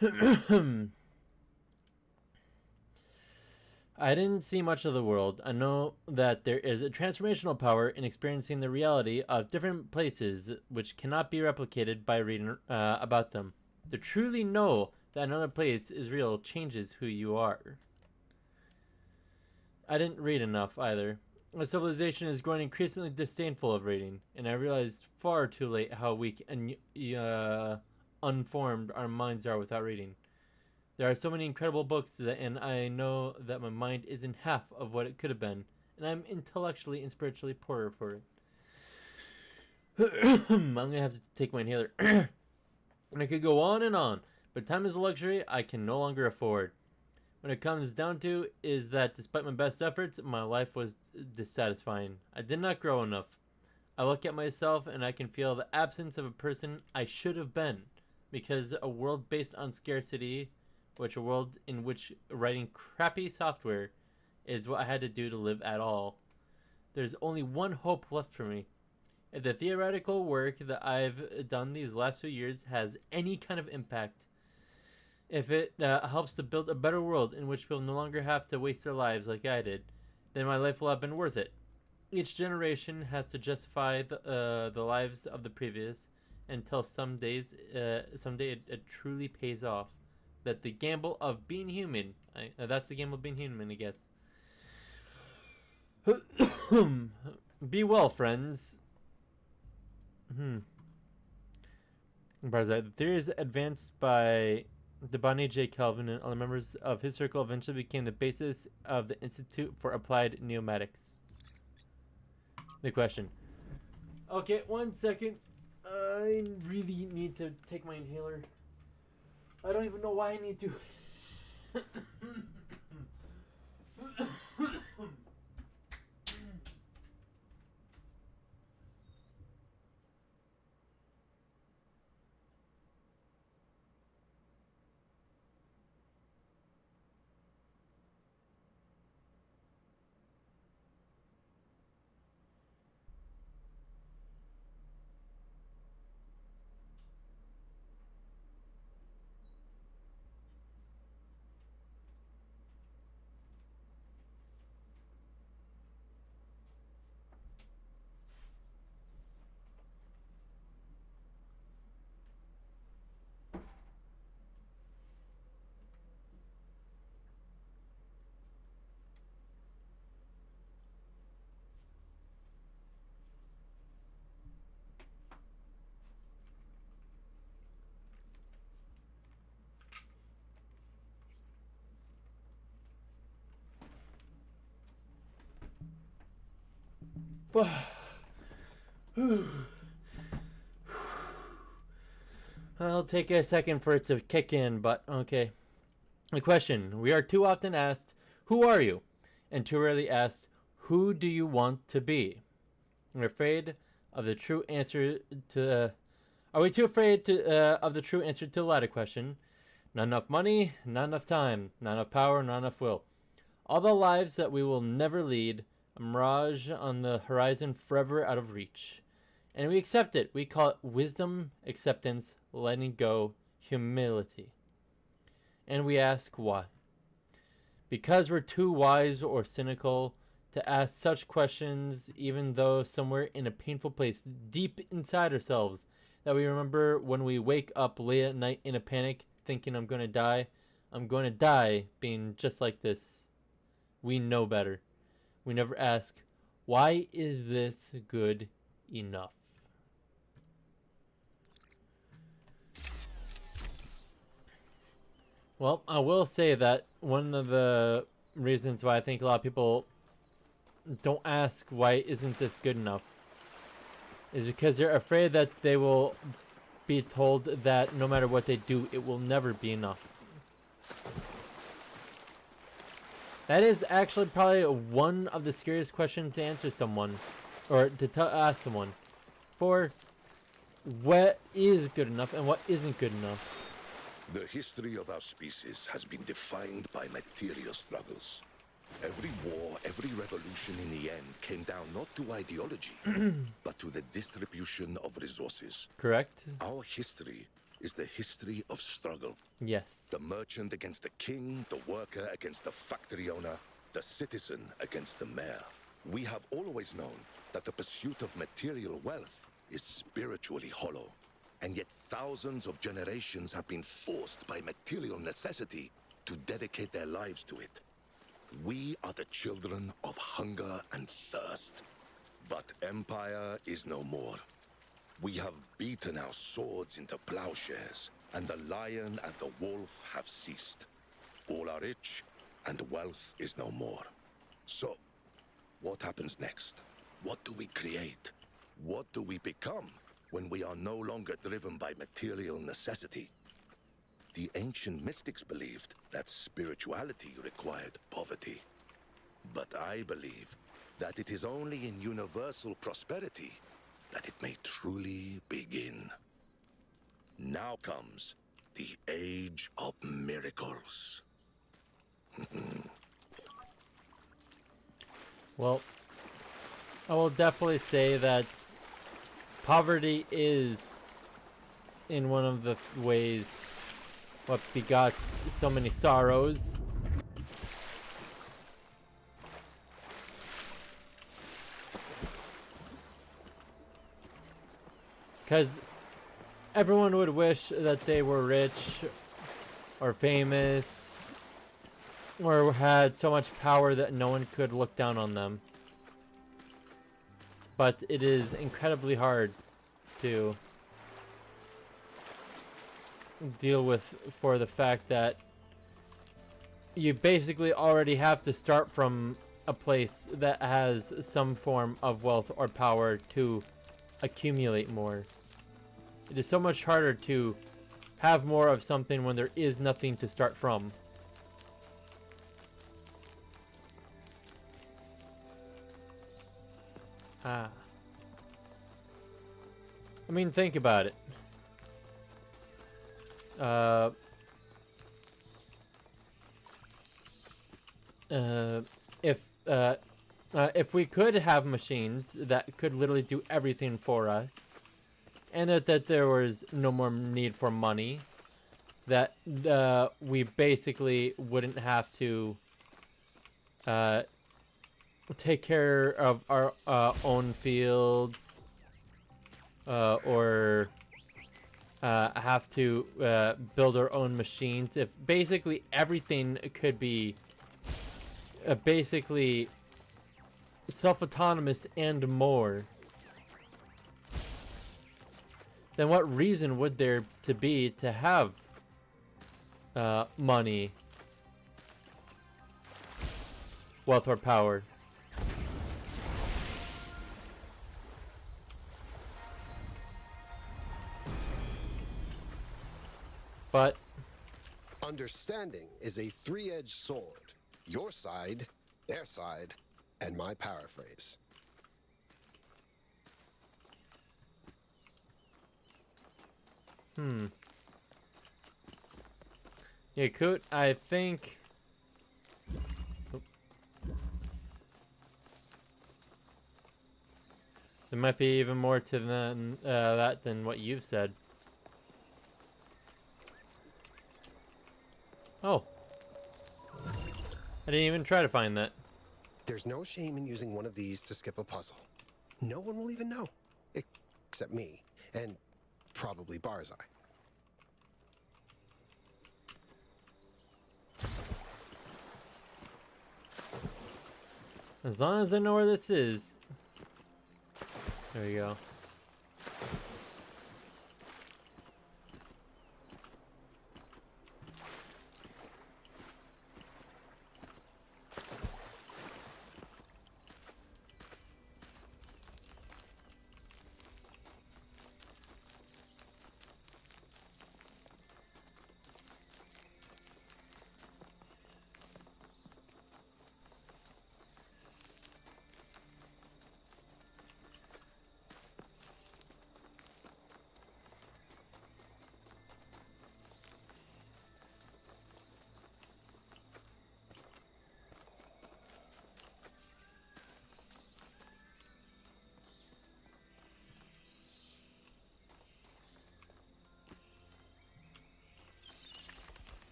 I didn't see much of the world. I know that there is a transformational power in experiencing the reality of different places which cannot be replicated by reading about them. To truly know that another place is real changes who you are. I didn't read enough either. My civilization is growing increasingly disdainful of reading, and I realized far too late how weak and unformed our minds are without reading. There are so many incredible books, and I know that my mind isn't half of what it could have been, and I'm intellectually and spiritually poorer for it. I'm gonna have to take my inhaler. And I could go on, but time is a luxury I can no longer afford. What it comes down to is that despite my best efforts, my life was dissatisfying. I did not grow enough. I look at myself and I can feel the absence of a person I should have been, because a world based on scarcity, a world in which writing crappy software is what I had to do to live at all. There's only one hope left for me. If the theoretical work that I've done these last few years has any kind of impact, if it helps to build a better world in which people no longer have to waste their lives like I did, then my life will have been worth it. Each generation has to justify the lives of the previous until someday it truly pays off. That the gamble of being human, that's the gamble of being human, I guess. Be well, friends. The theories advanced by Debani J. Calvin and other members of his circle eventually became the basis of the Institute for Applied Neomatics. The question. Okay, 1 second. I really need to take my inhaler. I don't even know why I need to. I'll take a second for it to kick in, but okay. The question we are too often asked, who are you? And too rarely asked, who do you want to be? We're afraid of the true answer to. Are we too afraid of the true answer to the latter question? Not enough money, not enough time, not enough power, not enough will. All the lives that we will never lead, a mirage on the horizon forever out of reach. And we accept it. We call it wisdom, acceptance, letting go, humility. And we ask why. Because we're too wise or cynical to ask such questions, even though somewhere in a painful place deep inside ourselves that we remember when we wake up late at night in a panic thinking I'm going to die. I'm going to die being just like this. We know better. We never ask, why is this good enough? Well, I will say that one of the reasons why I think a lot of people don't ask why isn't this good enough is because they're afraid that they will be told that no matter what they do, it will never be enough. That is actually probably one of the scariest questions to answer someone, or to ask someone, for what is good enough and what isn't good enough. The history of our species has been defined by material struggles. Every war, every revolution in the end came down not to ideology, but to the distribution of resources. Correct? Our history is the history of struggle. Yes. The merchant against the king, the worker against the factory owner, the citizen against the mayor. We have always known that the pursuit of material wealth is spiritually hollow. And yet thousands of generations have been forced by material necessity to dedicate their lives to it. We are the children of hunger and thirst. But empire is no more. We have beaten our swords into plowshares, and the lion and the wolf have ceased. All are rich, and wealth is no more. So, what happens next? What do we create? What do we become when we are no longer driven by material necessity? The ancient mystics believed that spirituality required poverty. But I believe that it is only in universal prosperity that it may truly begin. Now comes the age of miracles. Well, I will definitely say that poverty is, in one of the ways, what begot so many sorrows. Because everyone would wish that they were rich or famous or had so much power that no one could look down on them. But it is incredibly hard to deal with, for the fact that you basically already have to start from a place that has some form of wealth or power to accumulate more. It is so much harder to have more of something when there is nothing to start from. I mean, think about it. If we could have machines that could literally do everything for us, and that there was no more need for money, that we basically wouldn't have to take care of our own fields, or have to build our own machines. If basically everything could be basically self-autonomous and more, then what reason would there to be to have money, wealth, or power? But Understanding is a three-edged sword. Your side, their side, and my paraphrase. Yeah, Coot, I think... There might be even more to that than what you've said. Oh. I didn't even try to find that. There's no shame in using one of these to skip a puzzle. No one will even know. Except me, and probably Barzai. As long as I know where this is. There we go.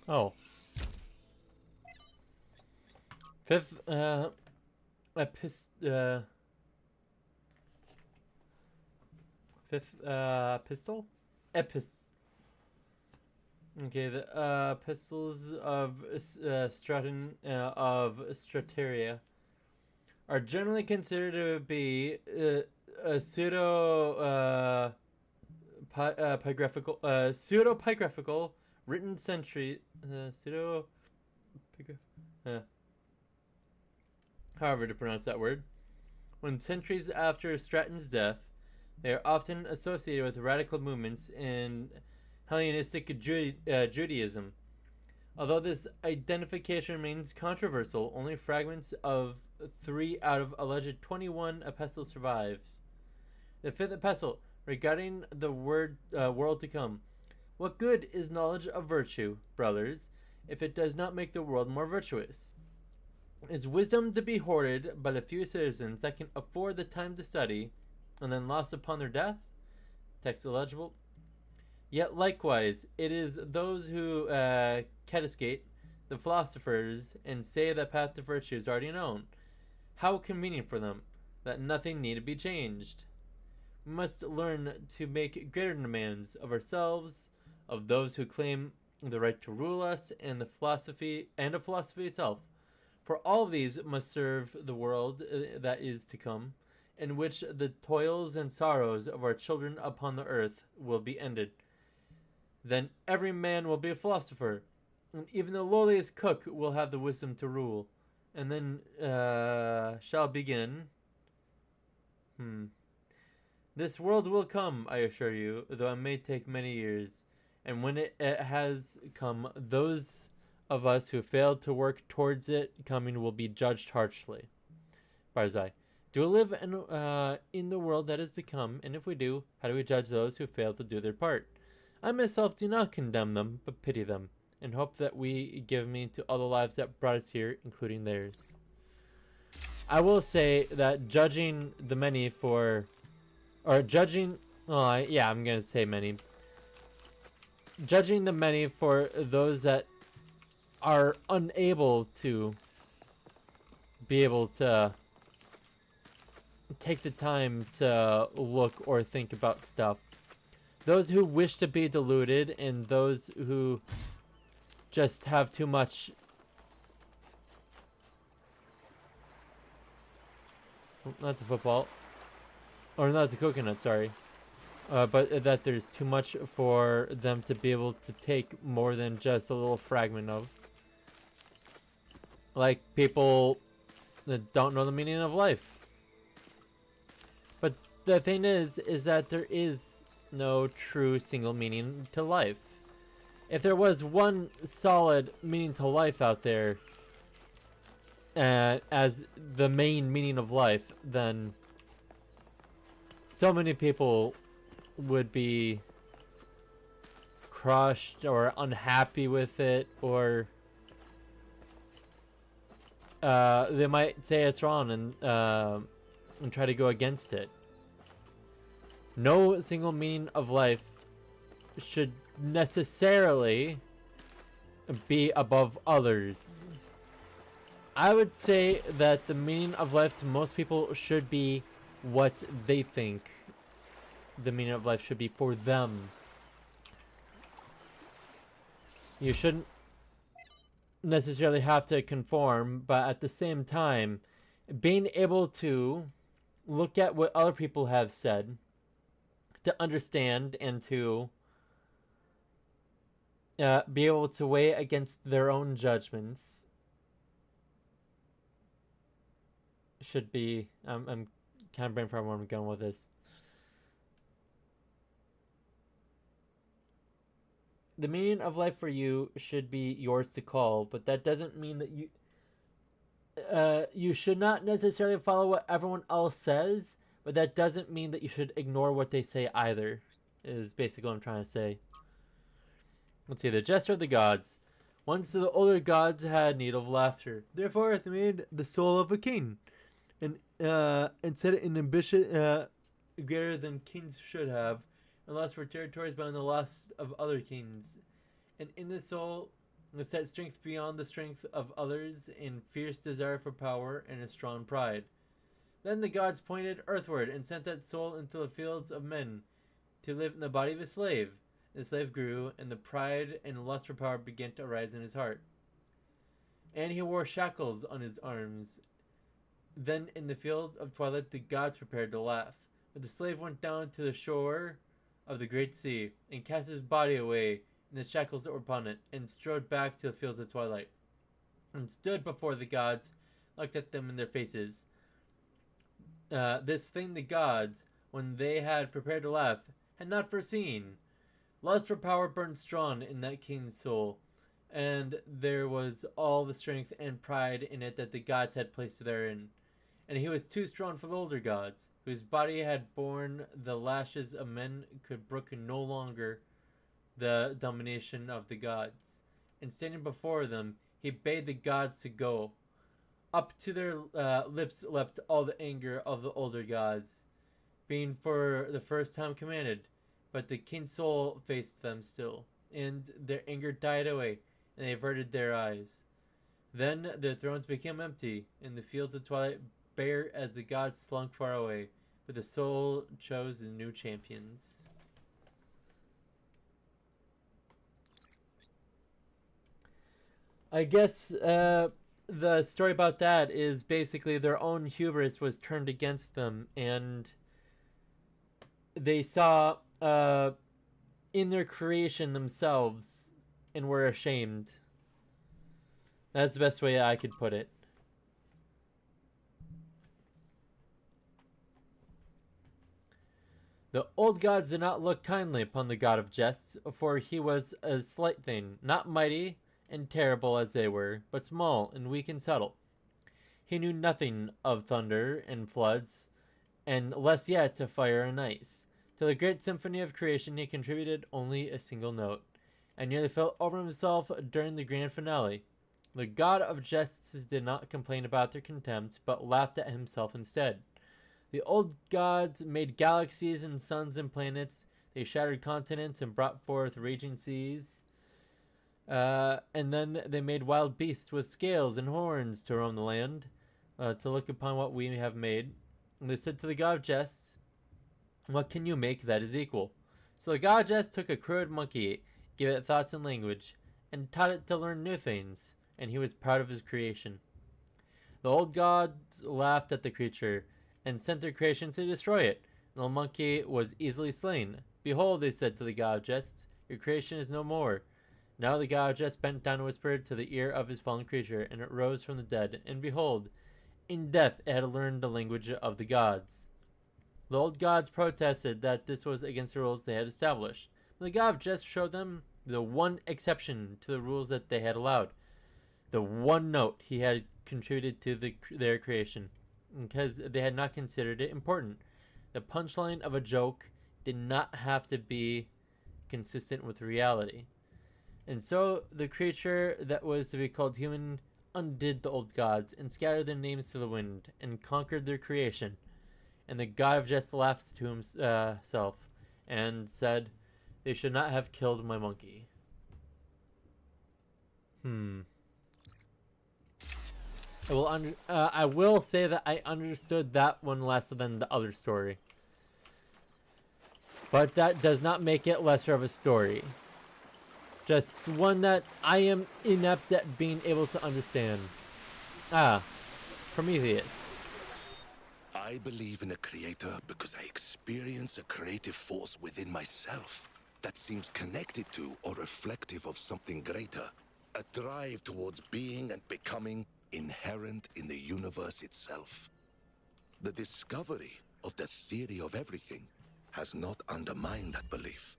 Oh. Fifth, pistol? Okay, the, pistols of, Strateria are generally considered to be, a pseudo-pigraphical written century, however to pronounce that word. When centuries after Stratton's death, they are often associated with radical movements in Hellenistic Judaism. Although this identification remains controversial, only fragments of 3 out of alleged 21 epistles survive. The fifth epistle, regarding the world to come. What good is knowledge of virtue, brothers, if it does not make the world more virtuous? Is wisdom to be hoarded by the few citizens that can afford the time to study, and then lost upon their death? Text illegible. Yet likewise, it is those who cateschate the philosophers and say that path to virtue is already known. How convenient for them that nothing need be changed. We must learn to make greater demands of ourselves, of those who claim the right to rule us, and of philosophy itself. For all of these must serve the world that is to come, in which the toils and sorrows of our children upon the earth will be ended. Then every man will be a philosopher, and even the lowliest cook will have the wisdom to rule, and then shall begin. This world will come, I assure you, though it may take many years. And when it has come, those of us who failed to work towards it coming will be judged harshly. Barzai. Do we live in the world that is to come? And if we do, how do we judge those who fail to do their part? I myself do not condemn them, but pity them, and hope that we give meaning to all the lives that brought us here, including theirs. I will say that judging the many for... Or judging... yeah, I'm going to say many. Judging the many for those that are unable to be able to take the time to look or think about stuff. Those who wish to be deluded and those who just have too much... That's a football. Or no, that's a coconut, sorry. But that there's too much for them to be able to take more than just a little fragment of. Like people that don't know the meaning of life. But the thing is that there is no true single meaning to life. If there was one solid meaning to life out there, as the main meaning of life, then so many people would be crushed or unhappy with it, or they might say it's wrong and try to go against it. No single meaning of life should necessarily be above others. I would say that the meaning of life to most people should be what they think the meaning of life should be for them. You shouldn't necessarily have to conform, but at the same time, being able to look at what other people have said, to understand and to be able to weigh against their own judgments should be. I'm kind of brainstorming where I'm going with this. The meaning of life for you should be yours to call, but that doesn't mean that you should not necessarily follow what everyone else says, but that doesn't mean that you should ignore what they say either, is basically what I'm trying to say. Let's see, the Jester of the Gods. Once the older gods had need of laughter. Therefore they made the soul of a king, and set it in ambition greater than kings should have, and lust for territories beyond the lust of other kings. And in the soul was set strength beyond the strength of others, in fierce desire for power and a strong pride. Then the gods pointed earthward and sent that soul into the fields of men to live in the body of a slave. The slave grew, and the pride and lust for power began to arise in his heart. And he wore shackles on his arms. Then in the field of twilight the gods prepared to laugh. But the slave went down to the shore of the great sea, and cast his body away in the shackles that were upon it, and strode back to the fields of twilight, and stood before the gods, looked at them in their faces. This thing the gods, when they had prepared to laugh, had not foreseen. Lust for power burned strong in that king's soul, and there was all the strength and pride in it that the gods had placed therein. And he was too strong for the older gods, whose body had borne the lashes of men, could brook no longer the domination of the gods. And standing before them, he bade the gods to go. Up to their lips leapt all the anger of the older gods, being for the first time commanded. But the king's soul faced them still, and their anger died away, and they averted their eyes. Then their thrones became empty, and the fields of twilight bare as the gods slunk far away, but the soul chose new champions. I guess the story about that is basically their own hubris was turned against them, and they saw in their creation themselves and were ashamed. That's the best way I could put it. The old gods did not look kindly upon the god of jests, for he was a slight thing, not mighty and terrible as they were, but small and weak and subtle. He knew nothing of thunder and floods, and less yet of fire and ice. To the great symphony of creation he contributed only a single note, and nearly fell over himself during the grand finale. The god of jests did not complain about their contempt, but laughed at himself instead. The old gods made galaxies and suns and planets. They shattered continents and brought forth raging seas. And then they made wild beasts with scales and horns to roam the land, to look upon what we have made. And they said to the god of jests, "What can you make that is equal?" So the god of jests took a crude monkey, gave it thoughts and language, and taught it to learn new things, and he was proud of his creation. The old gods laughed at the creature, and sent their creation to destroy it, and the monkey was easily slain. "Behold," they said to the god of jests, "your creation is no more." Now the god of jests bent down and whispered to the ear of his fallen creature, and it rose from the dead, and behold, in death it had learned the language of the gods. The old gods protested that this was against the rules they had established. But the god of jest showed them the one exception to the rules that they had allowed. The one note he had contributed to their creation, because they had not considered it important. The punchline of a joke did not have to be consistent with reality. And so the creature that was to be called human undid the old gods and scattered their names to the wind and conquered their creation. And the god of jest laughed to himself and said, "They should not have killed my monkey." I will say that I understood that one less than the other story. But that does not make it lesser of a story. Just one that I am inept at being able to understand. Prometheus. I believe in a creator because I experience a creative force within myself that seems connected to or reflective of something greater. A drive towards being and becoming inherent in the universe itself. The discovery of the theory of everything has not undermined that belief.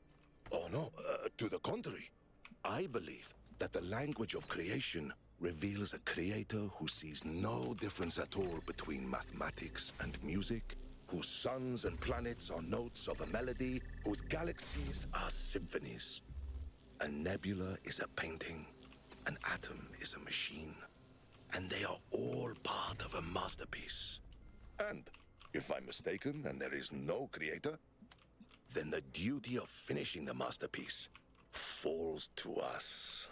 Oh no, to the contrary. I believe that the language of creation reveals a creator who sees no difference at all between mathematics and music, whose suns and planets are notes of a melody, whose galaxies are symphonies. A nebula is a painting, an atom is a machine, and they are all part of a masterpiece. And if I'm mistaken and there is no creator, then the duty of finishing the masterpiece falls to us.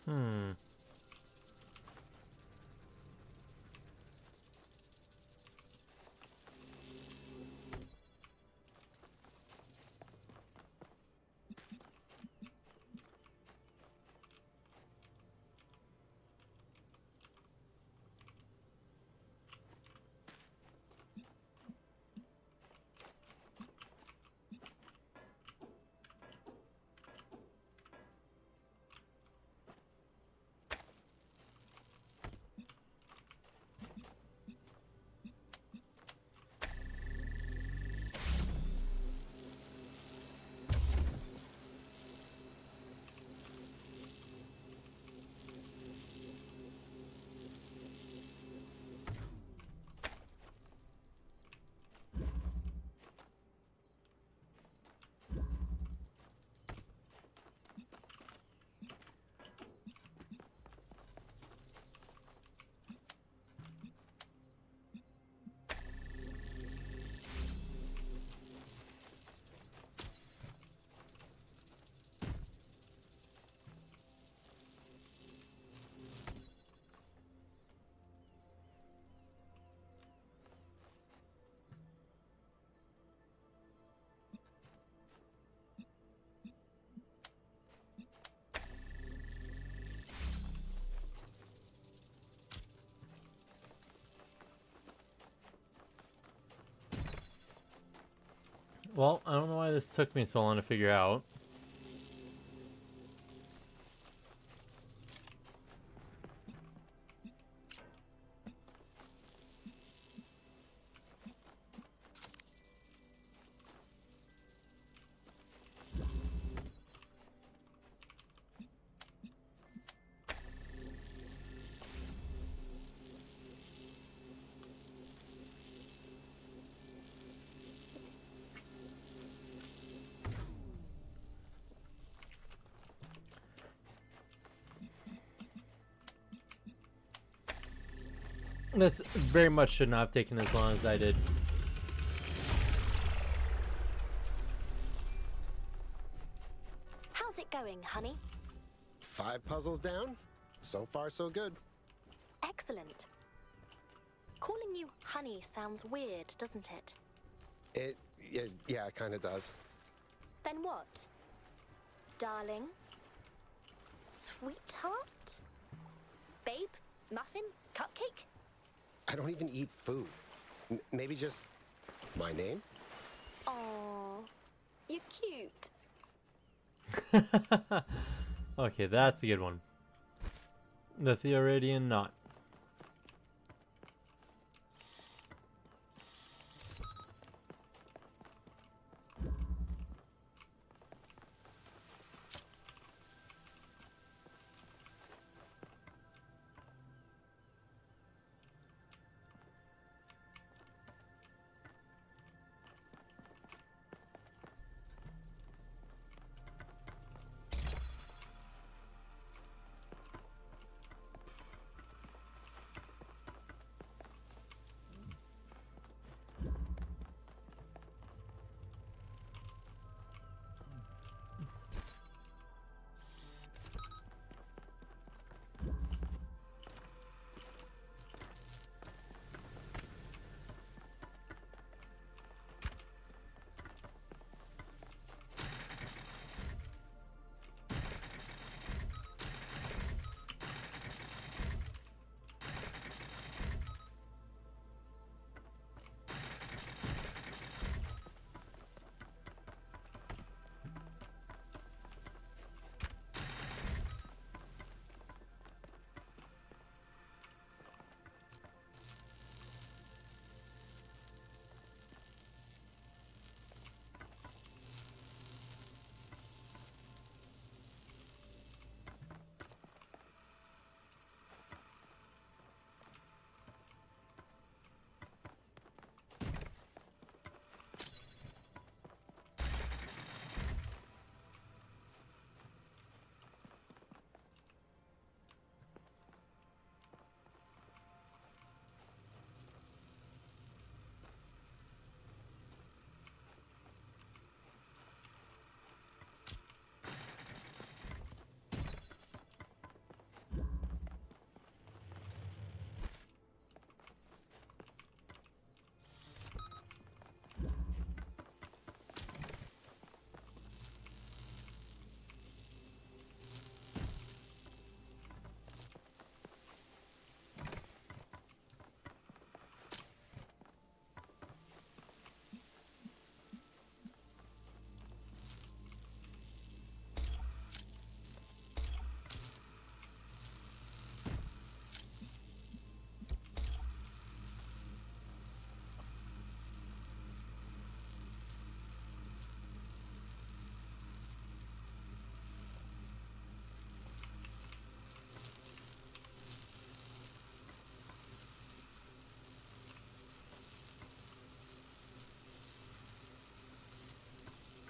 Hmm. Well, I don't know why this took me so long to figure out. This very much should not have taken as long as I did. How's it going, honey? 5 puzzles down? So far, so good. Excellent. Calling you honey sounds weird, doesn't it? Yeah, it kind of does. Then what? Darling? Sweetheart? Babe? Muffin? Cupcake? I don't even eat food. Maybe just my name? Aww, you're cute. Okay, that's a good one. The Theoridian knot.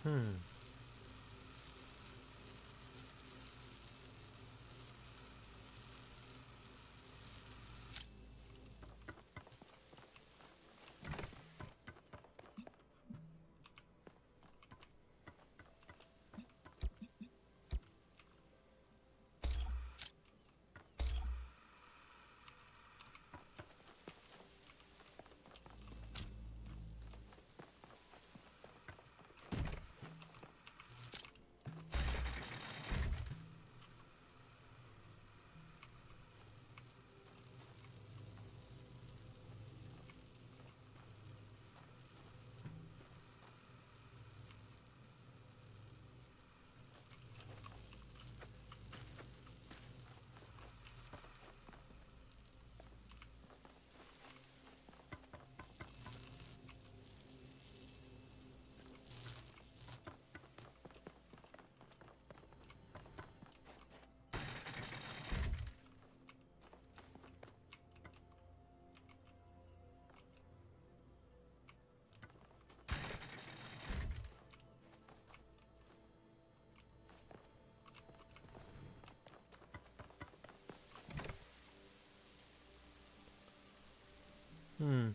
Hmm. Hmm.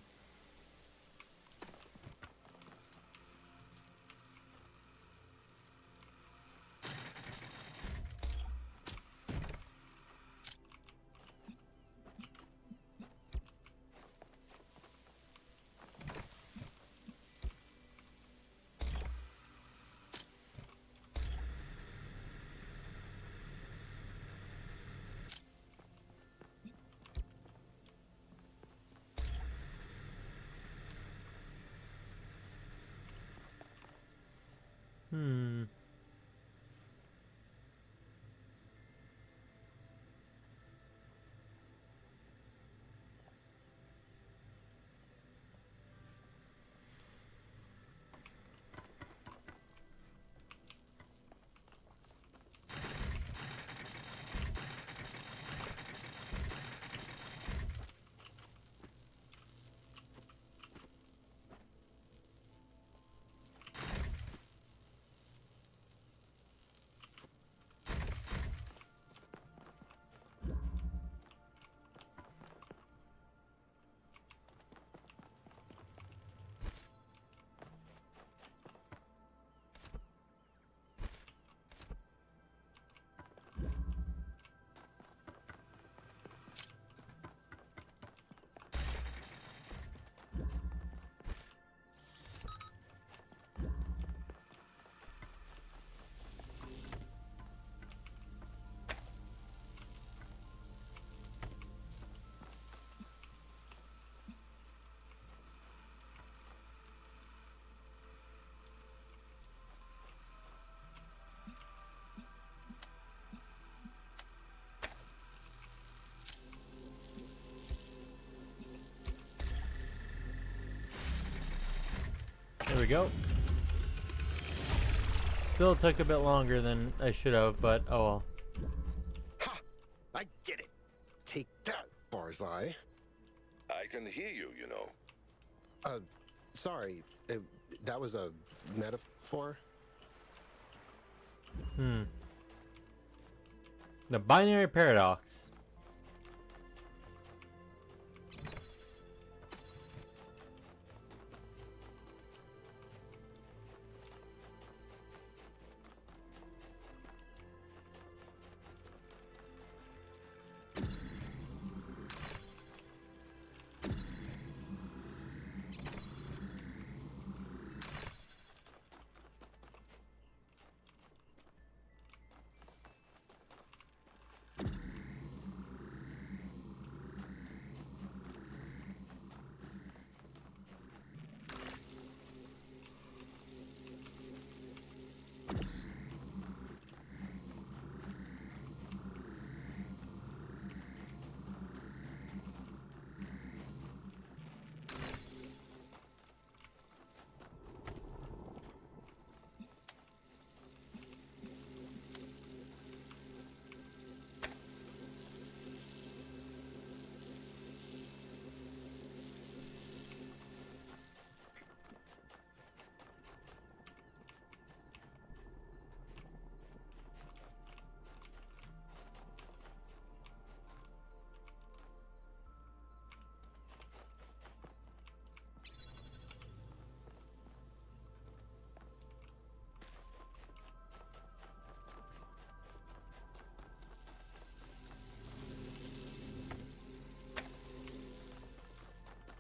Hmm. There we go. Still took a bit longer than I should have, but oh well. Ha! I did it! Take that, Barzai. I can hear you, you know. Sorry. That was a metaphor? Hmm. The binary paradox.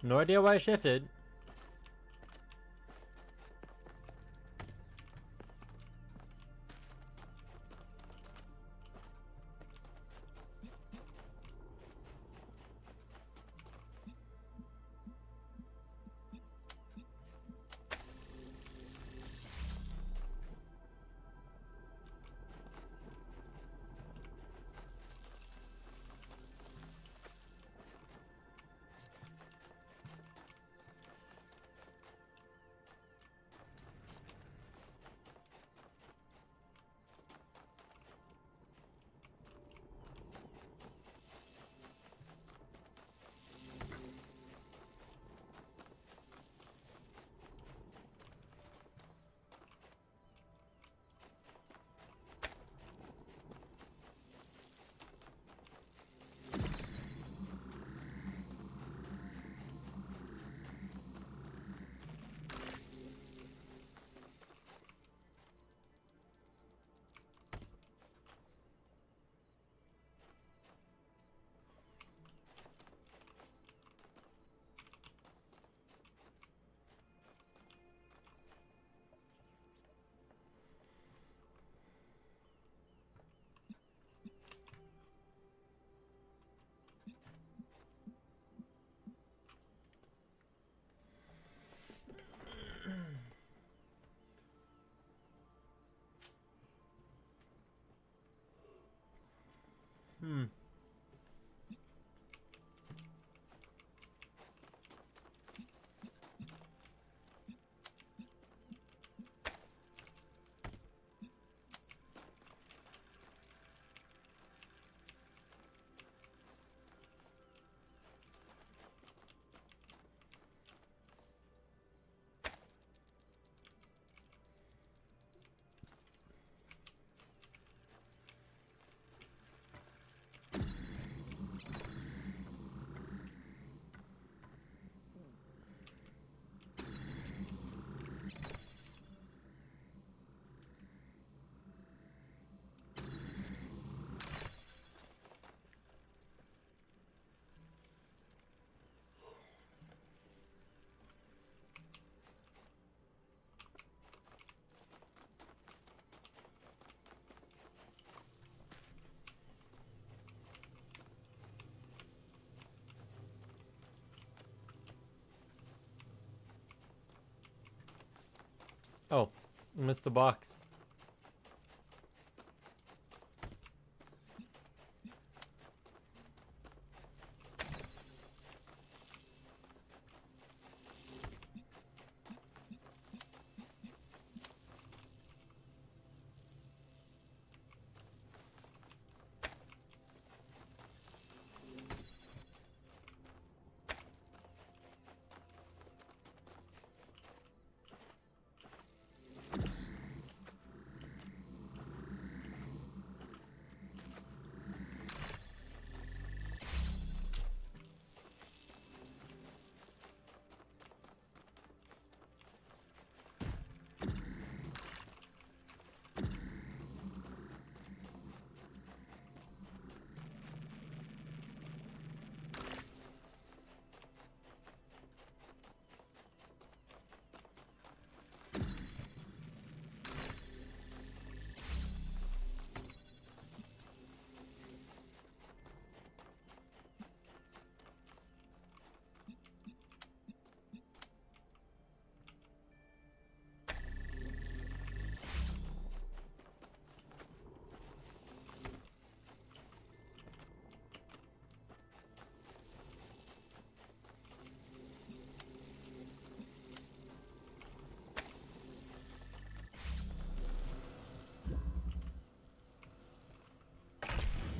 No idea why I shifted. Hmm. Oh, missed the box.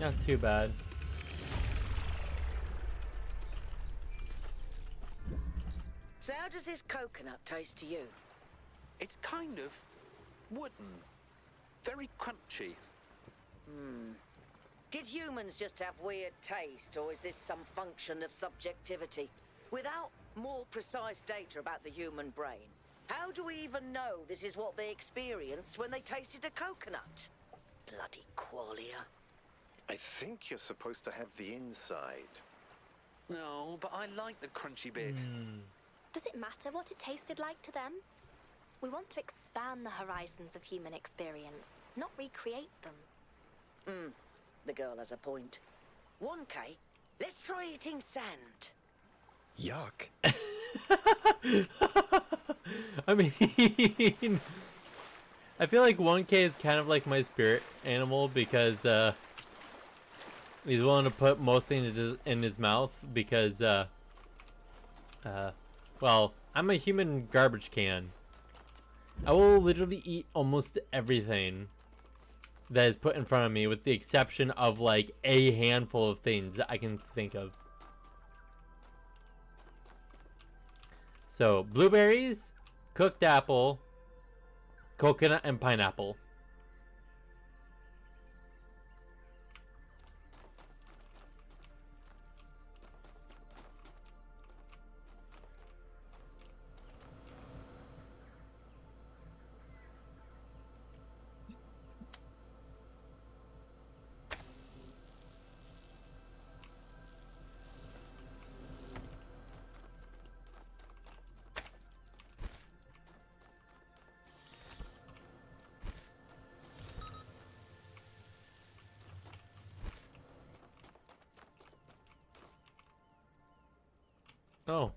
Not too bad. So how does this coconut taste to you? It's kind of wooden. Very crunchy. Did humans just have weird taste, or is this some function of subjectivity? Without more precise data about the human brain, how do we even know this is what they experienced when they tasted a coconut? Bloody qualia. I think you're supposed to have the inside. No, but I like the crunchy bit. Does it matter what it tasted like to them? We want to expand the horizons of human experience, not recreate them. The girl has a point. 1K, let's try eating sand. Yuck. I mean, I feel like 1K is kind of like my spirit animal because he's willing to put most things in his mouth because well, I'm a human garbage can. I will literally eat almost everything that is put in front of me with the exception of like a handful of things that I can think of. So, blueberries, cooked apple, coconut, and pineapple. Oh.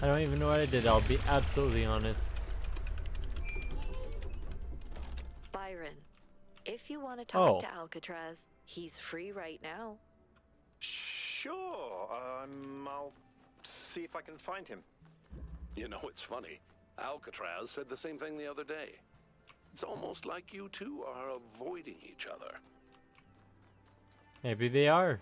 don't even know what I did, I'll be absolutely honest. Byron, if you want to talk Oh. to Alcatraz, he's free right now. Sure. I'll see if I can find him. You know, it's funny. Alcatraz said the same thing the other day. It's almost like you two are avoiding each other. Maybe they are.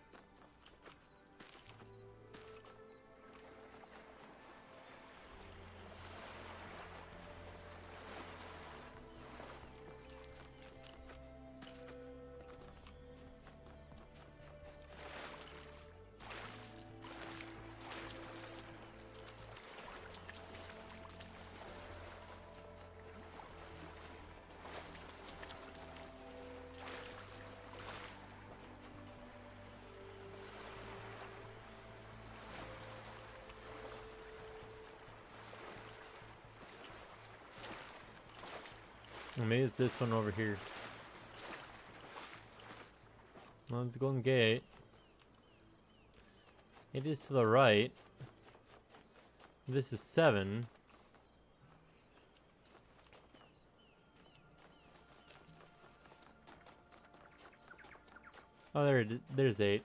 Maybe it's this one over here. Let's go and gate. It is to the right. This is 7. Oh, there's 8.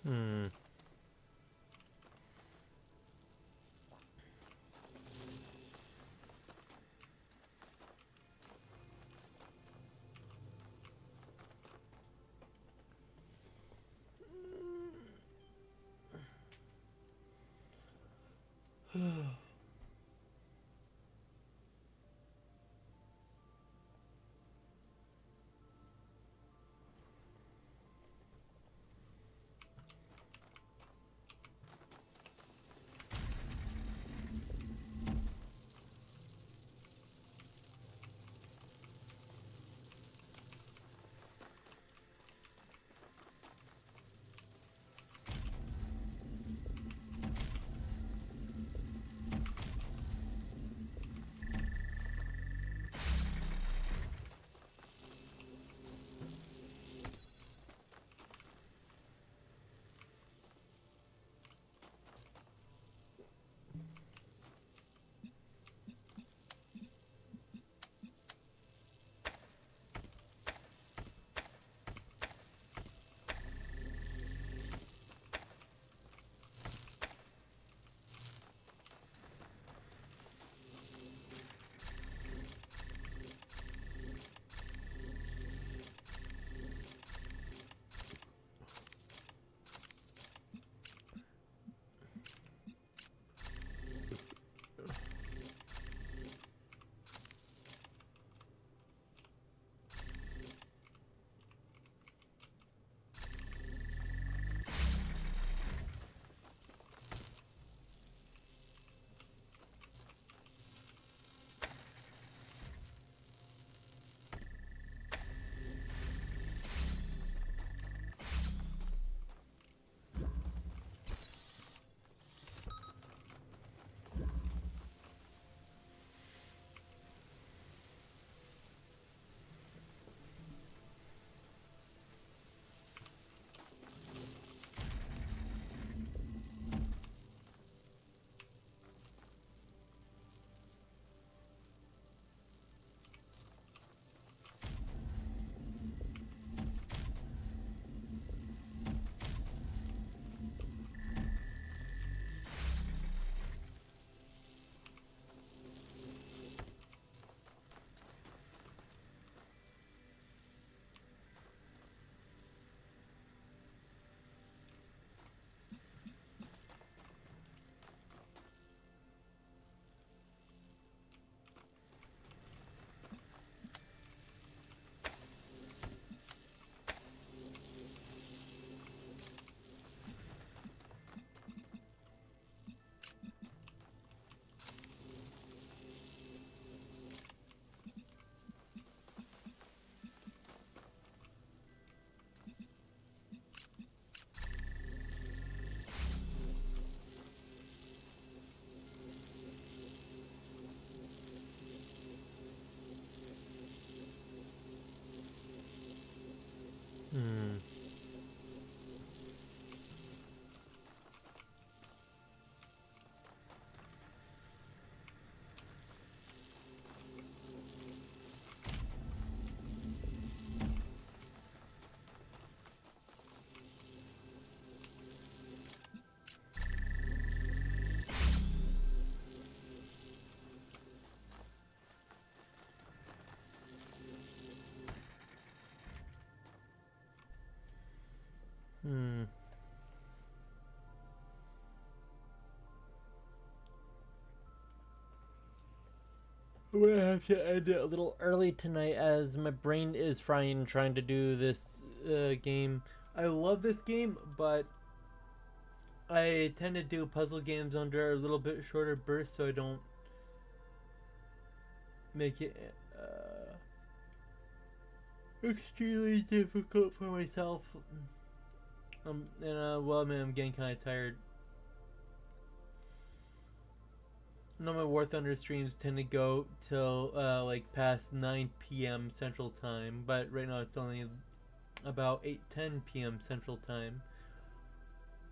Hmm. Hmm. Hmm. I'm gonna have to end it a little early tonight as my brain is frying trying to do this game. I love this game, but I tend to do puzzle games under a little bit shorter bursts so I don't make it extremely difficult for myself. Well, I mean, I'm getting kind of tired. No, my War Thunder streams tend to go till like past 9 p.m. Central Time, but right now it's only about 8:10 p.m. Central Time,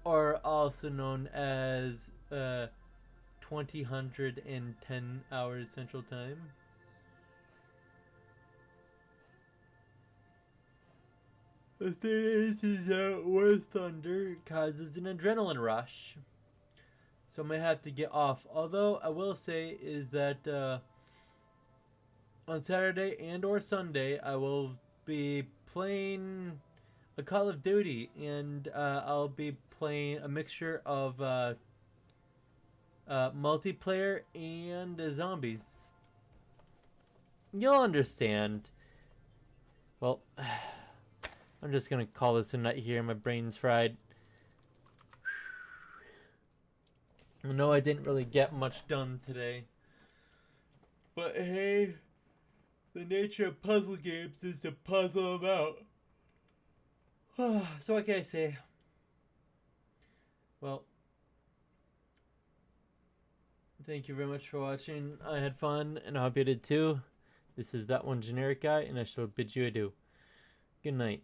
or also known as 2010 hours Central Time. The thing is that War Thunder causes an adrenaline rush. So I might have to get off. Although I will say is that on Saturday and or Sunday I will be playing a Call of Duty, and I'll be playing a mixture of multiplayer and zombies. You'll understand. Well, I'm just gonna call this a night here. My brain's fried. No, I didn't really get much done today. But hey, the nature of puzzle games is to puzzle them out. So what can I say? Well, thank you very much for watching. I had fun, and I hope you did too. This is That One Generic Guy, and I shall bid you adieu. Good night.